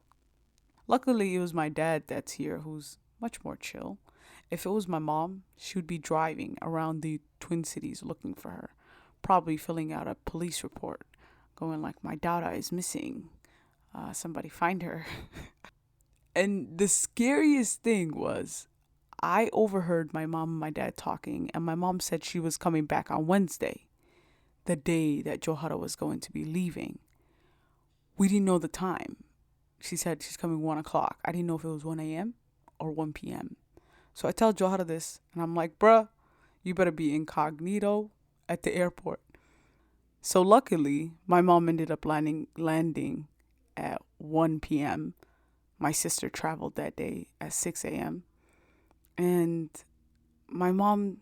[SPEAKER 2] Luckily, it was my dad that's here who's much more chill. If it was my mom, she would be driving around the Twin Cities looking for her, probably filling out a police report, going like, my daughter is missing. Somebody find her. And the scariest thing was I overheard my mom and my dad talking, and my mom said she was coming back on Wednesday, the day that Jowhara was going to be leaving. We didn't know the time. She said she's coming 1 o'clock. I didn't know if it was 1 a.m. or 1 p.m. So I tell Jowhara this, and I'm like, bruh, you better be incognito at the airport. So luckily, my mom ended up landing at 1 p.m. My sister traveled that day at 6 a.m. And my mom,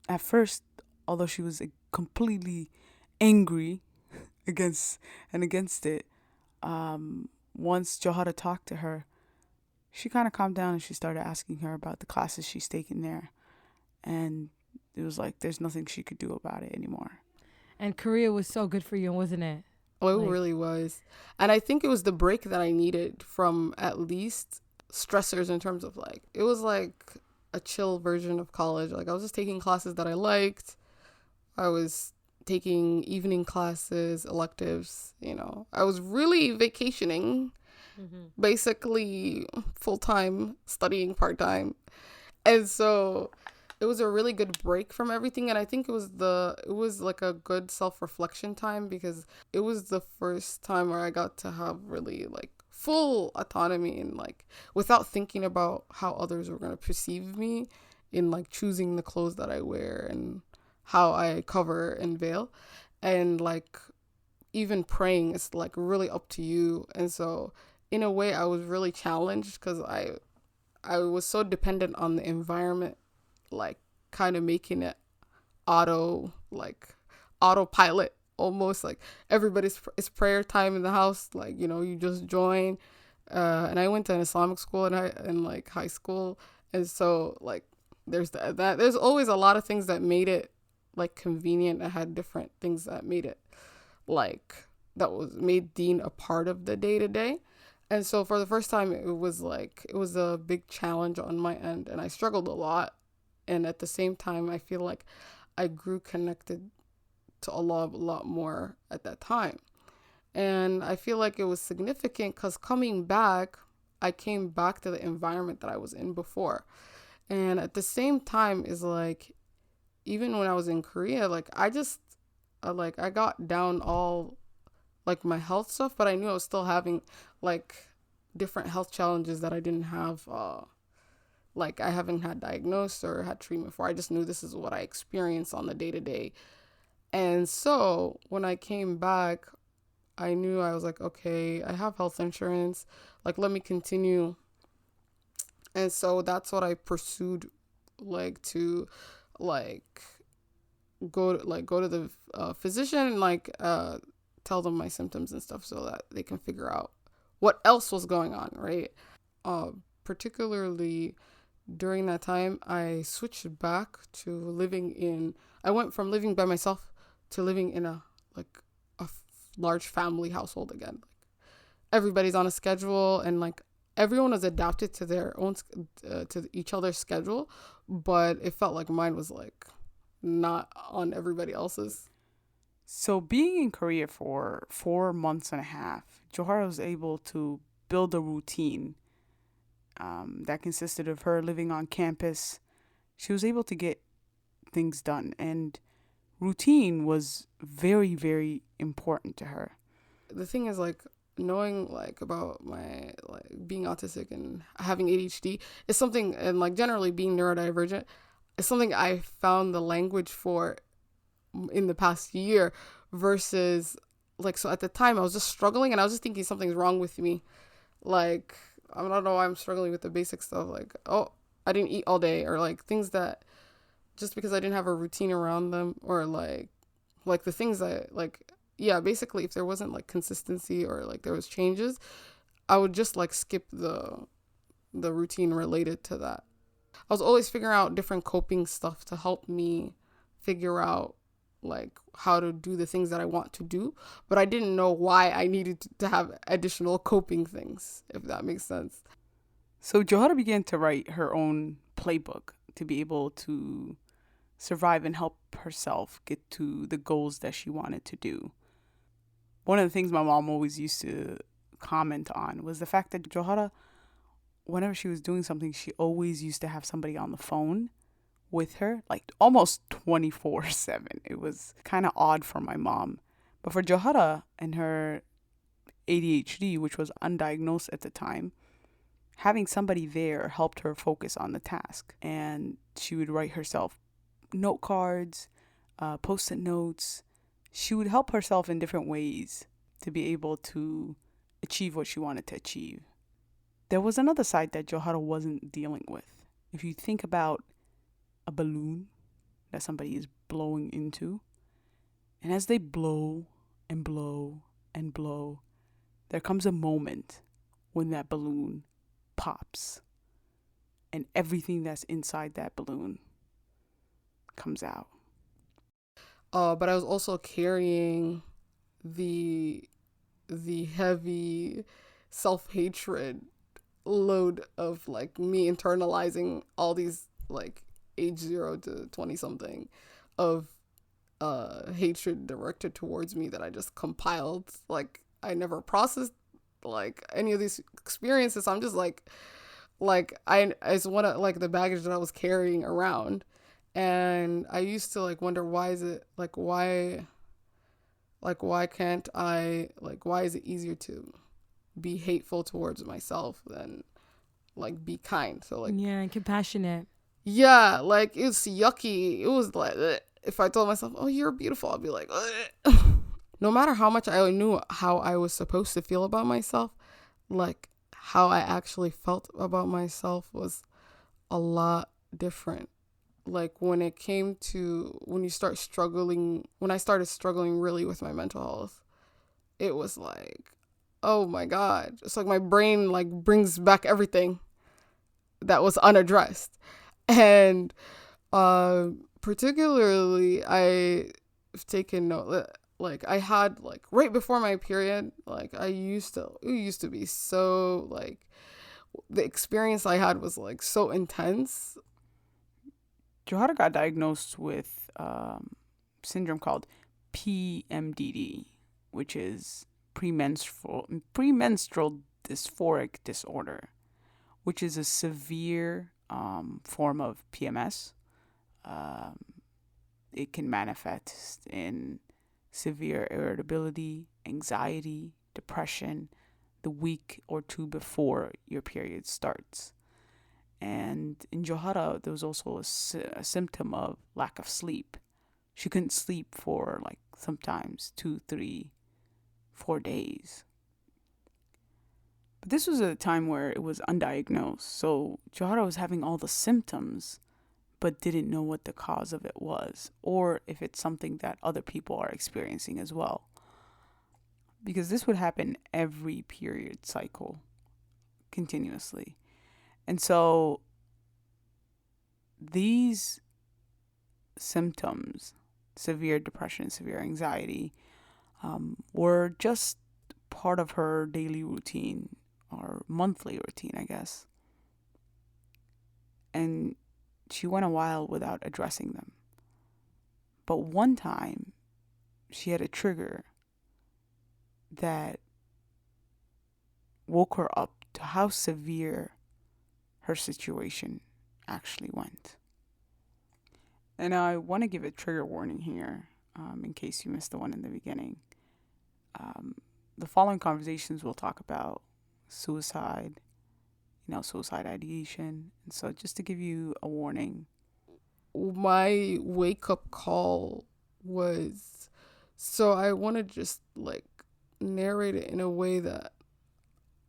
[SPEAKER 2] at first, although she was completely angry against it, once Jowhara talked to her, she kind of calmed down and she started asking her about the classes she's taking there. And it was like there's nothing she could do about it anymore.
[SPEAKER 1] And Korea was so good for you, wasn't it?
[SPEAKER 3] Oh, it really was. And I think it was the break that I needed from at least stressors in terms of like, it was like a chill version of college. Like I was just taking classes that I liked. I was taking evening classes, electives, I was really vacationing, basically full-time, studying part-time. And so it was a really good break from everything. And I think it was like a good self-reflection time because it was the first time where I got to have really like full autonomy and like without thinking about how others were going to perceive me in like choosing the clothes that I wear and how I cover and veil. And like even praying is like really up to you. And so in a way I was really challenged because I was so dependent on the environment, like kind of making it autopilot almost. Like it's prayer time in the house, like you just join. And I went to an Islamic school and like high school, and so like there's there's always a lot of things that made it like convenient. I had different things that made it like made Dean a part of the day to day. And so for the first time it was a big challenge on my end and I struggled a lot. And at the same time I feel like I grew connected to Allah a lot more at that time. And I feel like it was significant because coming back, I came back to the environment that I was in before. And at the same time is like, even when I was in Korea, like I got down all like my health stuff, but I knew I was still having like different health challenges that I didn't have, like I haven't had diagnosed or had treatment for. I just knew this is what I experienced on the day to day. And so when I came back, I knew I was like, okay, I have health insurance. Like, let me continue. And so that's what I pursued, like to like go to the physician and like tell them my symptoms and stuff so that they can figure out what else was going on, right? Particularly during that time, I switched back to I went from living by myself to living in a large family household again. Like everybody's on a schedule and like everyone was adapted to their own to each other's schedule, but it felt like mine was like not on everybody else's.
[SPEAKER 2] So being in Korea for 4 months and a half, Jowhara was able to build a routine that consisted of her living on campus. She was able to get things done, and routine was very, very important to her.
[SPEAKER 3] The thing is, like, knowing like about my like being autistic and having ADHD is something, and like generally being neurodivergent is something I found the language for in the past year versus like, so at the time I was just struggling, and I was just thinking something's wrong with me. Like, I don't know why I'm struggling with the basic stuff. Like, oh, I didn't eat all day, or like things that just because I didn't have a routine around them, or like the things that like, yeah, basically if there wasn't like consistency or like there was changes, I would just like skip the routine related to that. I was always figuring out different coping stuff to help me figure out like how to do the things that I want to do, but I didn't know why I needed to have additional coping things, if that makes sense.
[SPEAKER 2] So Jowhara began to write her own playbook to be able to survive and help herself get to the goals that she wanted to do. One of the things my mom always used to comment on was the fact that Jowhara, whenever she was doing something, she always used to have somebody on the phone with her, like almost 24/7. It was kind of odd for my mom. But for Jowhara and her ADHD, which was undiagnosed at the time, having somebody there helped her focus on the task. And she would write herself note cards, post-it notes. She would help herself in different ways to be able to achieve what she wanted to achieve. There was another side that Jowhara wasn't dealing with. If you think about a balloon that somebody is blowing into, and as they blow and blow and blow, there comes a moment when that balloon pops and everything that's inside that balloon comes out.
[SPEAKER 3] But I was also carrying the heavy self-hatred load of like me internalizing all these like age 0 to 20 something of hatred directed towards me that I just compiled. Like, I never processed like any of these experiences. I'm just like I just want to like the baggage that I was carrying around. And I used to like wonder, why is it like, why can't I, like, why is it easier to be hateful towards myself than like be kind? So like,
[SPEAKER 1] Yeah, and compassionate.
[SPEAKER 3] yeah, like it's yucky. It was like, ugh. If I told myself, oh, you're beautiful, I'd be like, ugh. No matter how much I knew how I was supposed to feel about myself, like how I actually felt about myself was a lot different. Like when it came to when I started struggling really with my mental health, it was like, oh my God. It's like my brain like brings back everything that was unaddressed. And particularly I've taken note that like I had like right before my period, like it used to be so like the experience I had was like so intense.
[SPEAKER 2] Jowhara got diagnosed with syndrome called PMDD, which is premenstrual dysphoric disorder, which is a severe form of PMS. It can manifest in severe irritability, anxiety, depression, the week or two before your period starts. And in Jowhara, there was also a symptom of lack of sleep. She couldn't sleep for like sometimes 2, 3, 4 days. But this was a time where it was undiagnosed. So Jowhara was having all the symptoms, but didn't know what the cause of it was, or if it's something that other people are experiencing as well. Because this would happen every period cycle, continuously. And so these symptoms, severe depression, severe anxiety, were just part of her daily routine or monthly routine, I guess. And she went a while without addressing them. But one time, she had a trigger that woke her up to how severe her situation actually went. And I want to give a trigger warning here, in case you missed the one in the beginning. The following conversations will talk about suicide, suicide ideation. And so just to give you a warning.
[SPEAKER 3] My wake up call was So I want to just like narrate it in a way that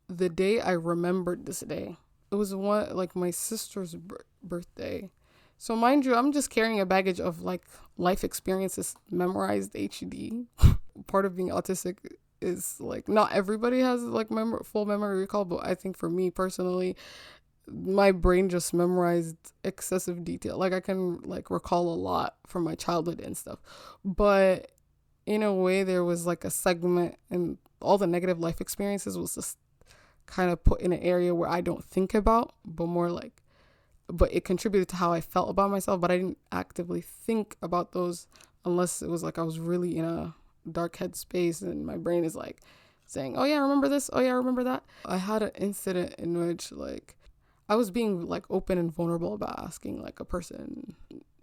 [SPEAKER 3] the day I remembered this day, it was one like my sister's birthday. So mind you, I'm just carrying a baggage of like life experiences, memorized HD. Part of being autistic is like not everybody has like full memory recall, but I think for me personally, my brain just memorized excessive detail. Like I can like recall a lot from my childhood and stuff, but in a way there was like a segment, and all the negative life experiences was just kind of put in an area where I don't think about, but more like, but it contributed to how I felt about myself, but I didn't actively think about those unless it was like I was really in a dark head space and my brain is like saying, oh yeah, remember this, oh yeah, remember that. I had an incident in which like I was being like open and vulnerable about asking like a person.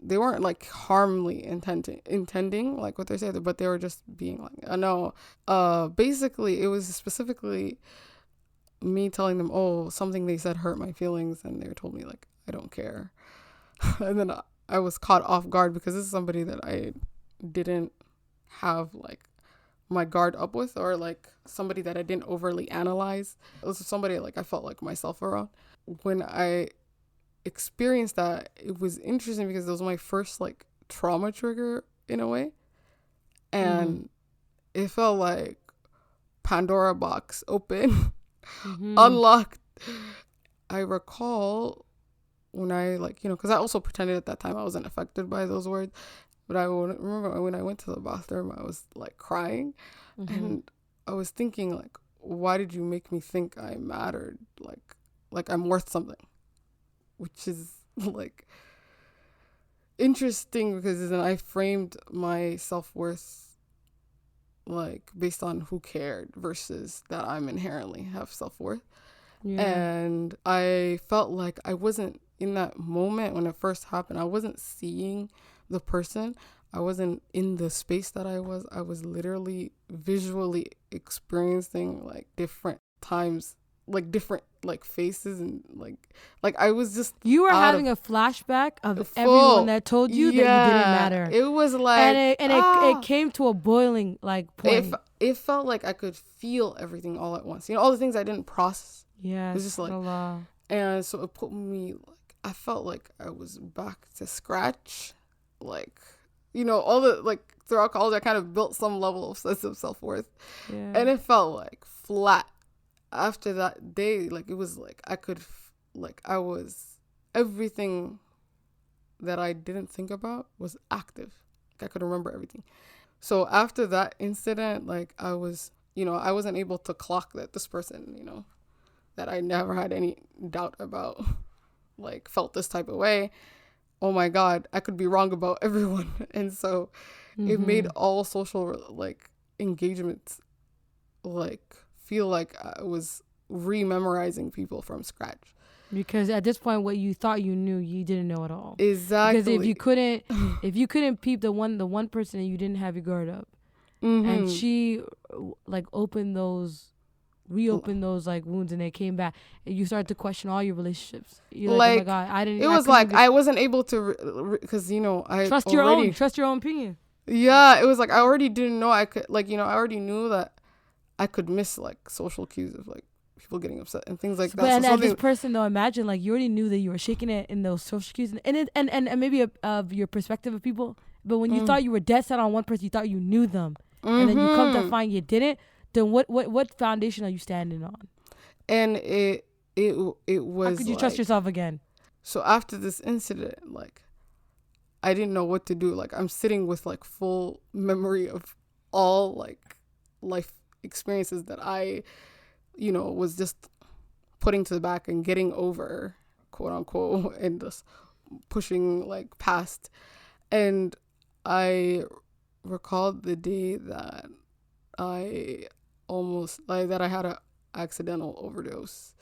[SPEAKER 3] They weren't like harmly intending like what they said, but they were just being like, no. Basically, it was specifically me telling them, oh, something they said hurt my feelings, and they told me like, I don't care. And then I was caught off guard because this is somebody that I didn't have like my guard up with, or like somebody that I didn't overly analyze. It was somebody like I felt like myself around. When I experienced that, it was interesting because it was my first like trauma trigger in a way, and it felt like Pandora box open, unlocked. I recall when I like, because I also pretended at that time I wasn't affected by those words, but I remember when I went to the bathroom, I was like crying, and I was thinking like, why did you make me think I mattered? Like I'm worth something, which is like interesting because then I framed my self-worth like based on who cared versus that I'm inherently have self-worth. Yeah. And I felt like I wasn't in that moment when it first happened. I wasn't seeing the person. I wasn't in the space that I was literally visually experiencing like different times, like different like faces, and like I was just,
[SPEAKER 1] you were having a flashback of everyone that told you that you didn't matter.
[SPEAKER 3] It was like,
[SPEAKER 1] and it came to a boiling like point.
[SPEAKER 3] It felt like I could feel everything all at once. All the things I didn't process.
[SPEAKER 1] Yeah,
[SPEAKER 3] it was just like, and so it put me like, I felt like I was back to scratch, like all the like throughout college I kind of built some level of sense of self-worth, and it felt like flat after that day. Like it was like I could like I was, everything that I didn't think about was active. Like I could remember everything. So after that incident, like I was, I wasn't able to clock that this person, that I never had any doubt about, like felt this type of way. Oh my God, I could be wrong about everyone. And so it made all social like engagements like feel like I was rememorizing people from scratch.
[SPEAKER 1] Because at this point, what you thought you knew, you didn't know at all.
[SPEAKER 3] Exactly.
[SPEAKER 1] Because if you couldn't peep the one person and you didn't have your guard up, and she like reopened those like wounds, and they came back, and you started to question all your relationships. You're like, oh my God, I didn't.
[SPEAKER 3] It was like I wasn't able to because I
[SPEAKER 1] trust your own opinion.
[SPEAKER 3] Yeah, it was like I already didn't know I could I already knew that I could miss like social cues of like people getting upset and things like that.
[SPEAKER 1] But and this person though, imagine like you already knew that you were shaking it in those social cues and maybe of your perspective of people. But when you thought you were dead set on one person, you thought you knew them, and then you come to find you didn't. Then what foundation are you standing on?
[SPEAKER 3] And it was.
[SPEAKER 1] How could you trust yourself again?
[SPEAKER 3] So after this incident, like I didn't know what to do. Like I'm sitting with like full memory of all like life experiences that I was just putting to the back and getting over, quote unquote, and just pushing like past. And I recalled the day that I had an accidental overdose.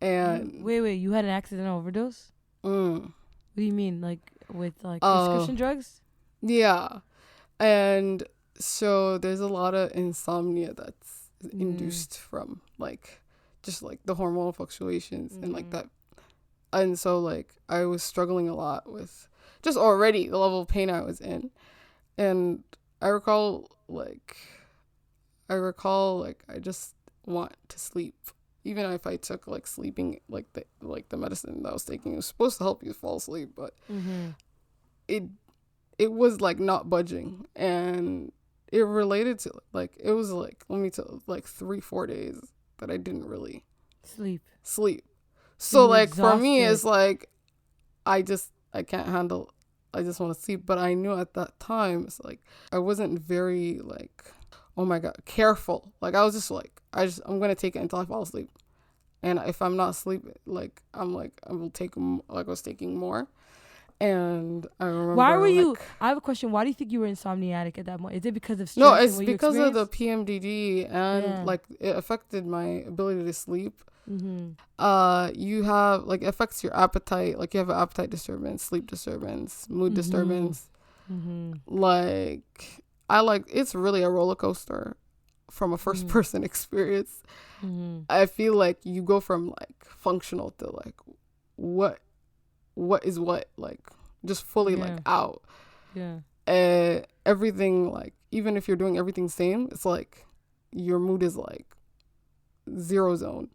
[SPEAKER 3] And
[SPEAKER 1] wait, you had an accidental overdose? What do you mean, like with like prescription drugs?
[SPEAKER 3] Yeah. And so there's a lot of insomnia that's induced from like just like the hormonal fluctuations and like that. And so like I was struggling a lot with just already the level of pain I was in, and I recall like I just want to sleep. Even if I took like sleeping the medicine that I was taking, it was supposed to help you fall asleep, but it was like not budging, and it related to like it was like let me tell like 3-4 days that I didn't really
[SPEAKER 1] sleep.
[SPEAKER 3] So
[SPEAKER 1] You were
[SPEAKER 3] like for me,
[SPEAKER 1] exhausted.
[SPEAKER 3] it's like I can't handle. I just want to sleep, but I knew at that time it's like I wasn't very like, oh my god, careful. Like I was just like I'm gonna take it until I fall asleep, and if I'm not sleeping, like I will take like I was taking more, and I remember.
[SPEAKER 1] Why were you?
[SPEAKER 3] like,
[SPEAKER 1] I have a question. Why do you think you were insomniatic at that point? Is it because of stress?
[SPEAKER 3] No,
[SPEAKER 1] and
[SPEAKER 3] it's
[SPEAKER 1] what you
[SPEAKER 3] because of the
[SPEAKER 1] experienced?
[SPEAKER 3] PMDD, and
[SPEAKER 1] Yeah.
[SPEAKER 3] like it affected my ability to sleep.
[SPEAKER 1] Mm-hmm.
[SPEAKER 3] You have like it affects your appetite. Like you have an appetite disturbance, sleep disturbance, mood disturbance.
[SPEAKER 1] Mm-hmm.
[SPEAKER 3] Like it's really a roller coaster from a first person experience.
[SPEAKER 1] Mm-hmm.
[SPEAKER 3] I feel like you go from like functional to like what is what, like just fully like out.
[SPEAKER 1] Yeah.
[SPEAKER 3] Everything, like even if you're doing everything same, it's like your mood is like zero zone.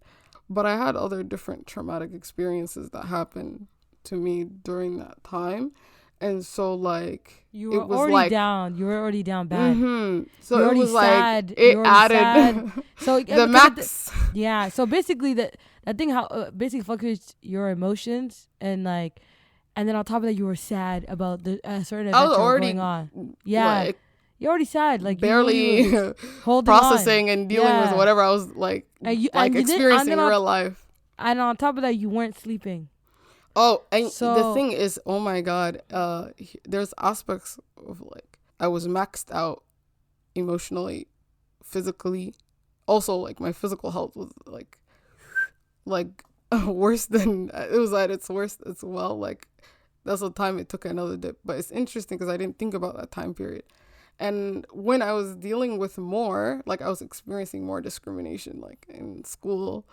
[SPEAKER 3] But I had other different traumatic experiences that happened to me during that time, and so like
[SPEAKER 1] You were
[SPEAKER 3] it was
[SPEAKER 1] already
[SPEAKER 3] like
[SPEAKER 1] down. You were already down bad.
[SPEAKER 3] so
[SPEAKER 1] You're
[SPEAKER 3] it
[SPEAKER 1] already
[SPEAKER 3] was
[SPEAKER 1] sad.
[SPEAKER 3] like it
[SPEAKER 1] You're already
[SPEAKER 3] added
[SPEAKER 1] sad. So
[SPEAKER 3] the max.
[SPEAKER 1] Yeah. So basically, that thing how basically fluctuates your emotions, and like, and then on top of that, you were sad about the certain
[SPEAKER 3] I
[SPEAKER 1] events
[SPEAKER 3] was
[SPEAKER 1] that were
[SPEAKER 3] already
[SPEAKER 1] going on. Yeah.
[SPEAKER 3] like
[SPEAKER 1] You're already sad. Like
[SPEAKER 3] barely
[SPEAKER 1] you really were holding
[SPEAKER 3] processing
[SPEAKER 1] on.
[SPEAKER 3] and dealing with whatever I was like
[SPEAKER 1] And you
[SPEAKER 3] experiencing in real life.
[SPEAKER 1] And on top of that, you weren't sleeping.
[SPEAKER 3] Oh, and
[SPEAKER 1] So
[SPEAKER 3] the thing is, oh my god, there's aspects of like I was maxed out emotionally, physically. Also, like my physical health was like worse than it was at its worst as well. Like that's the time it took another dip. But it's interesting because I didn't think about that time period. And when I was dealing with more, like I was experiencing more discrimination, like in school,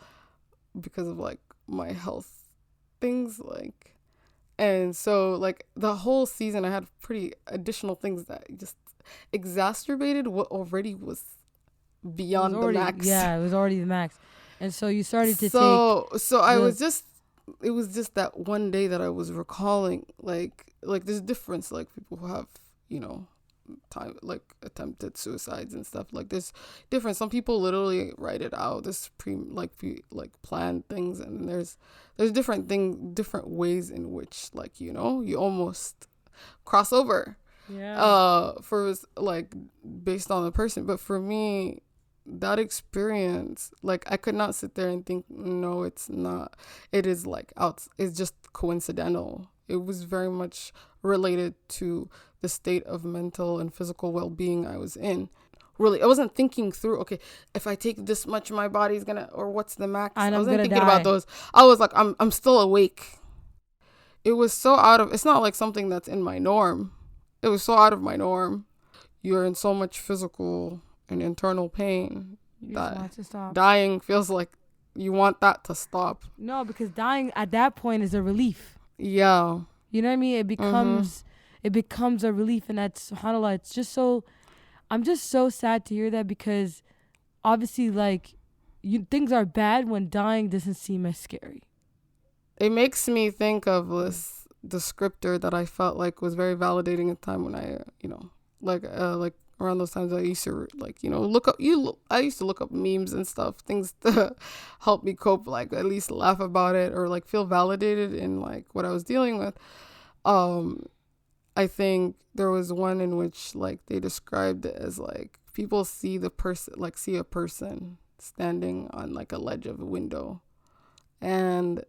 [SPEAKER 3] because of like my health things, like, and so like the whole season I had pretty additional things that just exacerbated what already was beyond the max.
[SPEAKER 1] Yeah, it was already the max. And so you started to
[SPEAKER 3] so I was just, it was just that one day that I was recalling like there's difference, like people who have, you know, time like attempted suicides and stuff, like there's different. Some people literally write it out, this planned things, and there's different ways in which, like, you know, you almost cross over for like based on the person. But for me, that experience, like I could not sit there and think, no, it's not, it is like out, it's just coincidental. It was very much related to the state of mental and physical well-being I was in. Really, I wasn't thinking through, okay, if I take this much, my body's gonna, or what's the max. I wasn't thinking about those. I was like, I'm still awake. It was so it's not like something that's in my norm. It was so out of my norm. You're in so much physical and internal pain that
[SPEAKER 1] want to stop.
[SPEAKER 3] Dying feels like you want that to stop.
[SPEAKER 1] No, because dying at that point is a relief.
[SPEAKER 3] Yeah.
[SPEAKER 1] You know what I mean? It becomes a relief, and that's, subhanAllah, it's just so, I'm just so sad to hear that, because obviously, like, things are bad when dying doesn't seem as scary.
[SPEAKER 3] It makes me think of this descriptor that I felt like was very validating at the time when I, you know, like around those times I used to, like, you know, I used to look up memes and stuff, things to help me cope, like at least laugh about it or like feel validated in like what I was dealing with. I think there was one in which like they described it as like people see a person standing on like a ledge of a window, and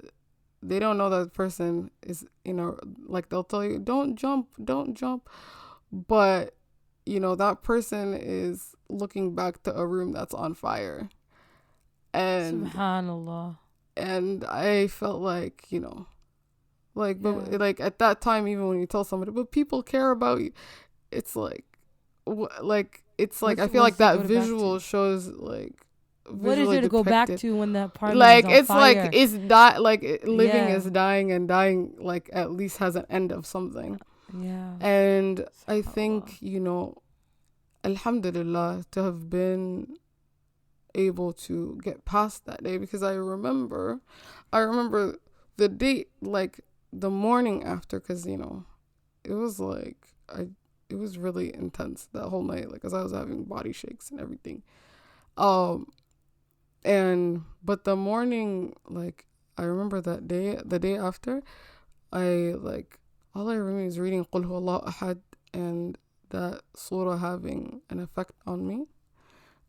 [SPEAKER 3] they don't know that person is, you know, like they'll tell you, don't jump, but you know, that person is looking back to a room that's on fire. And
[SPEAKER 1] subhanAllah.
[SPEAKER 3] And I felt like, you know, like, but like at that time, even when you tell somebody, but people care about you, it's like, it's like, I feel like that visual shows like,
[SPEAKER 1] what is there to go back to when that part
[SPEAKER 3] like
[SPEAKER 1] is on
[SPEAKER 3] it's
[SPEAKER 1] fire?
[SPEAKER 3] like it's living is dying, and dying like at least has an end of something.
[SPEAKER 1] Yeah.
[SPEAKER 3] And I think, you know, alhamdulillah, to have been able to get past that day, because I remember the date, like the morning after, because it was like it was really intense that whole night, like, because I was having body shakes and everything. But the morning, like, I remember that day, the day after, all I remember is reading Qul Huwallahu Ahad, and that surah having an effect on me.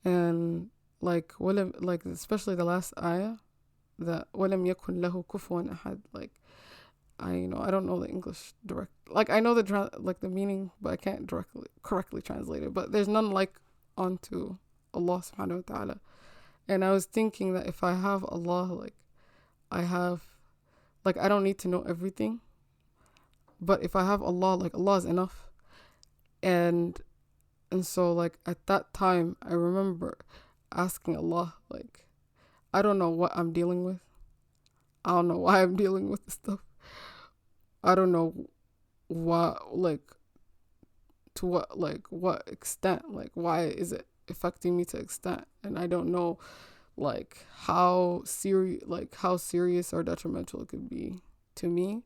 [SPEAKER 3] And like, especially the last ayah, that وَلَمْ يَكُنْ لَهُ كُفُوًا أَحَدٌ. Like, I don't know the English direct, like, I know the meaning, but I can't correctly translate it. But there's none like unto Allah subhanahu wa ta'ala. And I was thinking that if I have Allah, like, I don't need to know everything. But if I have Allah, like, Allah is enough. And so, like, at that time, I remember asking Allah, like, I don't know what I'm dealing with. I don't know why I'm dealing with this stuff. I don't know to what extent, like, why is it affecting me to extent? And I don't know, like, how serious or detrimental it could be to me.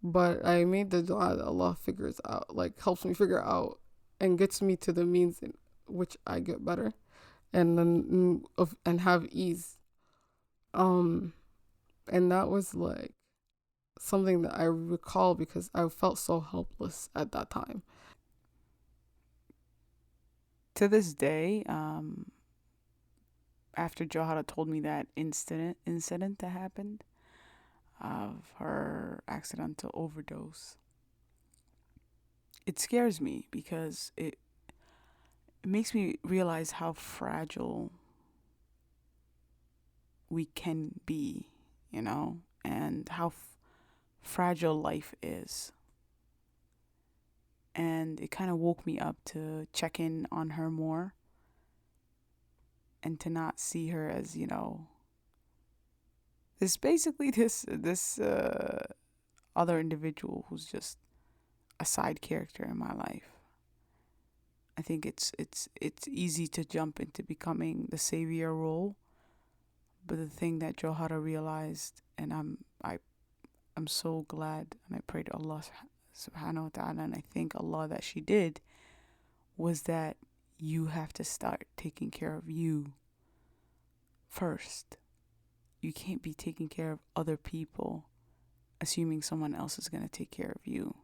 [SPEAKER 3] But I made the dua that Allah figures out, like, helps me figure out and gets me to the means in which I get better and have ease. And that was like something that I recall because I felt so helpless at that time.
[SPEAKER 2] To this day, after Jowhara told me that incident that happened of her accidental overdose, it scares me because it makes me realize how fragile we can be, and how fragile life is. And it kind of woke me up to check in on her more and to not see her as, this basically this other individual who's just a side character in my life. I think it's easy to jump into becoming the savior role, but the thing that Jowhara realized, and I'm so glad, and I pray to Allah subhanahu wa ta'ala, and I thank Allah that she did, was that you have to start taking care of you first. You can't be taking care of other people assuming someone else is going to take care of you.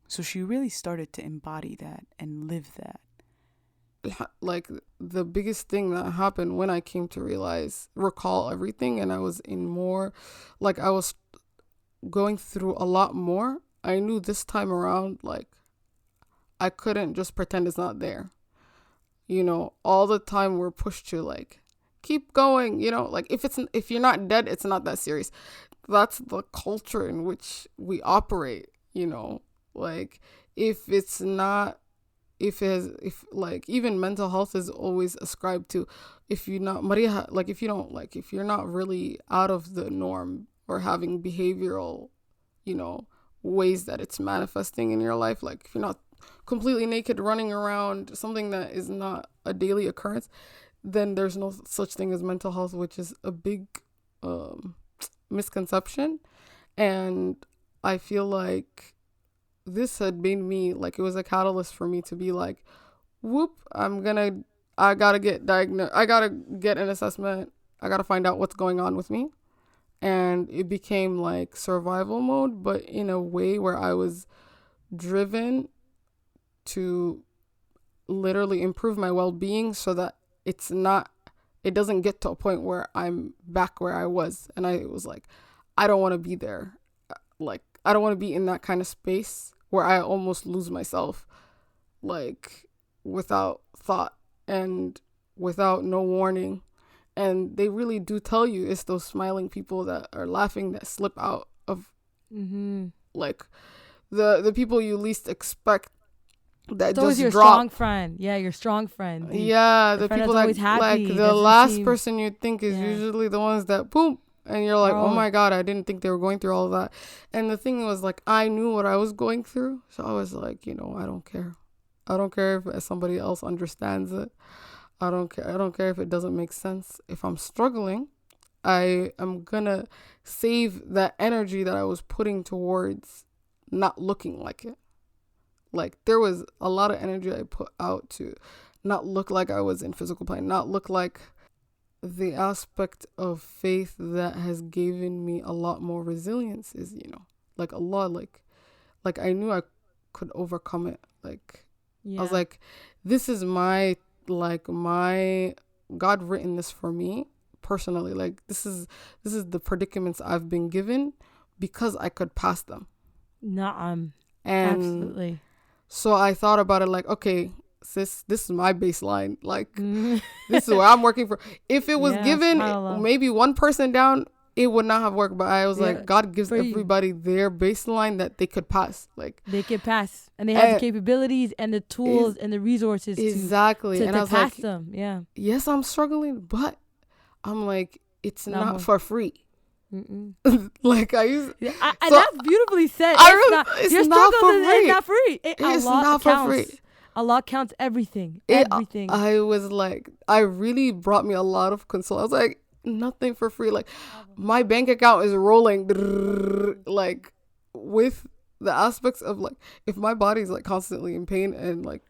[SPEAKER 2] So she really started to embody that and live that.
[SPEAKER 3] Like, the biggest thing that happened when I came to recall everything, and I was in more, like, I was going through a lot more. I knew this time around, like, I couldn't just pretend it's not there. All the time we're pushed to, like, keep going, like, if you're not dead, it's not that serious. That's the culture in which we operate, like, if even mental health is always ascribed to, if you're not really out of the norm or having behavioral, ways that it's manifesting in your life, like, if you're not completely naked running around, something that is not a daily occurrence, then there's no such thing as mental health, which is a big misconception. And I feel like this had made me, like, it was a catalyst for me to be like, whoop, I gotta get diagnosed, I gotta get an assessment, I gotta find out what's going on with me. And it became like survival mode, but in a way where I was driven to literally improve my well-being so that it doesn't get to a point where I'm back where I was. And I was like, I don't want to be there. Like, I don't want to be in that kind of space where I almost lose myself, like, without thought and without no warning. And they really do tell you it's those smiling people that are laughing that slip out of, like, the people you least expect that
[SPEAKER 1] so
[SPEAKER 3] just
[SPEAKER 1] your
[SPEAKER 3] drop.
[SPEAKER 1] Strong friend. Yeah, your strong friend.
[SPEAKER 3] The people that
[SPEAKER 1] always happy.
[SPEAKER 3] like the last person you think is usually the ones that boom, and you're like, oh my God, I didn't think they were going through all of that. And the thing was, like, I knew what I was going through, so I was like, I don't care. I don't care if somebody else understands it. I don't care. I don't care if it doesn't make sense. If I'm struggling, I am gonna save that energy that I was putting towards not looking like it. Like, there was a lot of energy I put out to not look like I was in physical pain, not look like the aspect of faith that has given me a lot more resilience is, like Allah, like I knew I could overcome it. Like, I was like, this is my God written this for me personally. Like, this is the predicaments I've been given because I could pass them.
[SPEAKER 1] Na'am.
[SPEAKER 3] And
[SPEAKER 1] Absolutely.
[SPEAKER 3] so I thought about it like, okay, sis, this is my baseline. Like, this is what I'm working for. If it was given maybe one person down, it would not have worked. But I was like, God gives everybody their baseline that they could pass. Like,
[SPEAKER 1] they could pass, and they have the capabilities and the tools and the resources
[SPEAKER 3] exactly.
[SPEAKER 1] to
[SPEAKER 3] and I was
[SPEAKER 1] pass
[SPEAKER 3] like,
[SPEAKER 1] them. Yeah.
[SPEAKER 3] Yes, I'm struggling, but I'm like, it's not for free. Like,
[SPEAKER 1] and that's beautifully said. It's not for free. It's not free.
[SPEAKER 3] It's not for free.
[SPEAKER 1] Allah counts everything.
[SPEAKER 3] I was like, I really brought me a lot of console. I was like, nothing for free. Like, my bank account is rolling, like, with the aspects of, like, if my body's like constantly in pain and, like,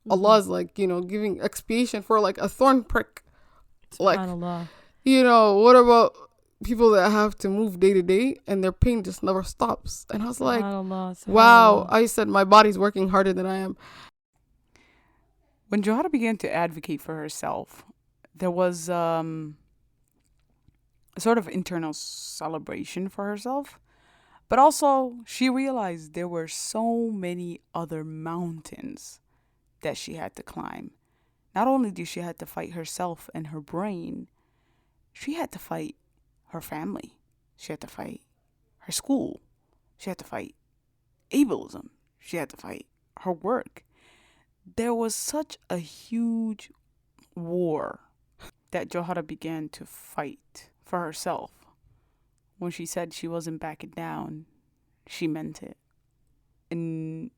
[SPEAKER 3] Allah's like, giving expiation for like a thorn prick. Like, what about people that have to move day to day and their pain just never stops? And I was like, wow. I said, my body's working harder than I am.
[SPEAKER 2] When Jowhara began to advocate for herself, there was a sort of internal celebration for herself. But also, she realized there were so many other mountains that she had to climb. Not only did she have to fight herself and her brain, she had to fight her family. She had to fight her school. She had to fight ableism. She had to fight her work. There was such a huge war that Jowhara began to fight for herself. When she said she wasn't backing down, she meant it. And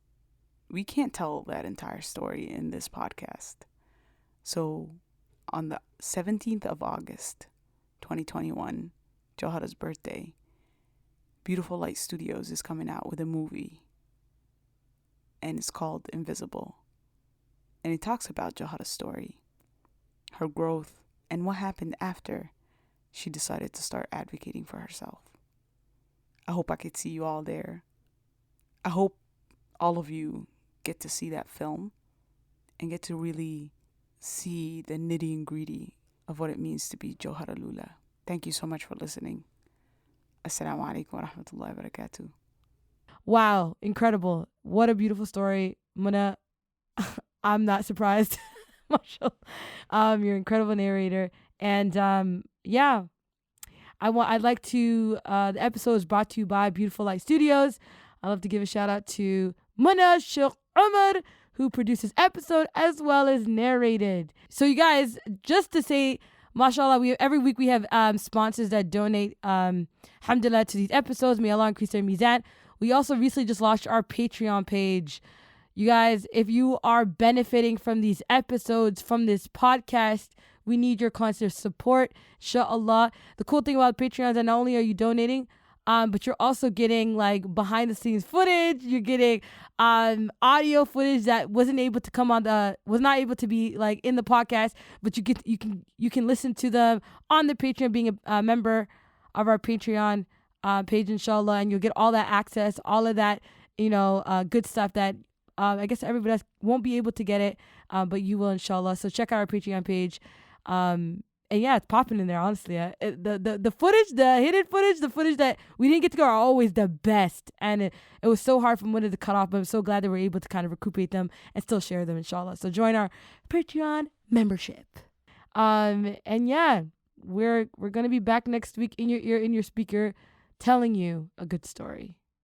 [SPEAKER 2] we can't tell that entire story in this podcast. So on the 17th of August, 2021, Jowhara's birthday, Beautiful Light Studios is coming out with a movie. And it's called Invisible. And it talks about Jowhara's story, her growth, and what happened after she decided to start advocating for herself. I hope I could see you all there. I hope all of you get to see that film and get to really see the nitty and gritty of what it means to be Jowhara Luula. Thank you so much for listening. Assalamu alaikum wa rahmatullahi wa barakatuh.
[SPEAKER 1] Wow, incredible. What a beautiful story. Muna, I'm not surprised. Marshall, you're an incredible narrator. And I'd like to, the episode is brought to you by Beautiful Light Studios. I'd love to give a shout out to Muna Sheikh Umar, who produced this episode as well as narrated. So you guys, just to say, mashallah, every week we have sponsors that donate, alhamdulillah, to these episodes. May Allah increase their mizan. We also recently just launched our Patreon page. You guys, if you are benefiting from these episodes, from this podcast, we need your constant support, inshallah. The cool thing about Patreon is that not only are you donating, but you're also getting like behind the scenes footage. You're getting audio footage that was not able to be like in the podcast, but you can listen to them on the Patreon, being a member of our Patreon page, inshallah, and you'll get all that access, all of that, good stuff that I guess everybody else won't be able to get it, but you will, inshallah. So check out our Patreon page. And yeah, it's popping in there, honestly. The footage, the hidden footage, the footage that we didn't get to go are always the best. And it was so hard for Muna to cut off, but I'm so glad that we're able to kind of recuperate them and still share them, inshallah. So join our Patreon membership. And yeah, we're going to be back next week in your ear, in your speaker, telling you a good story.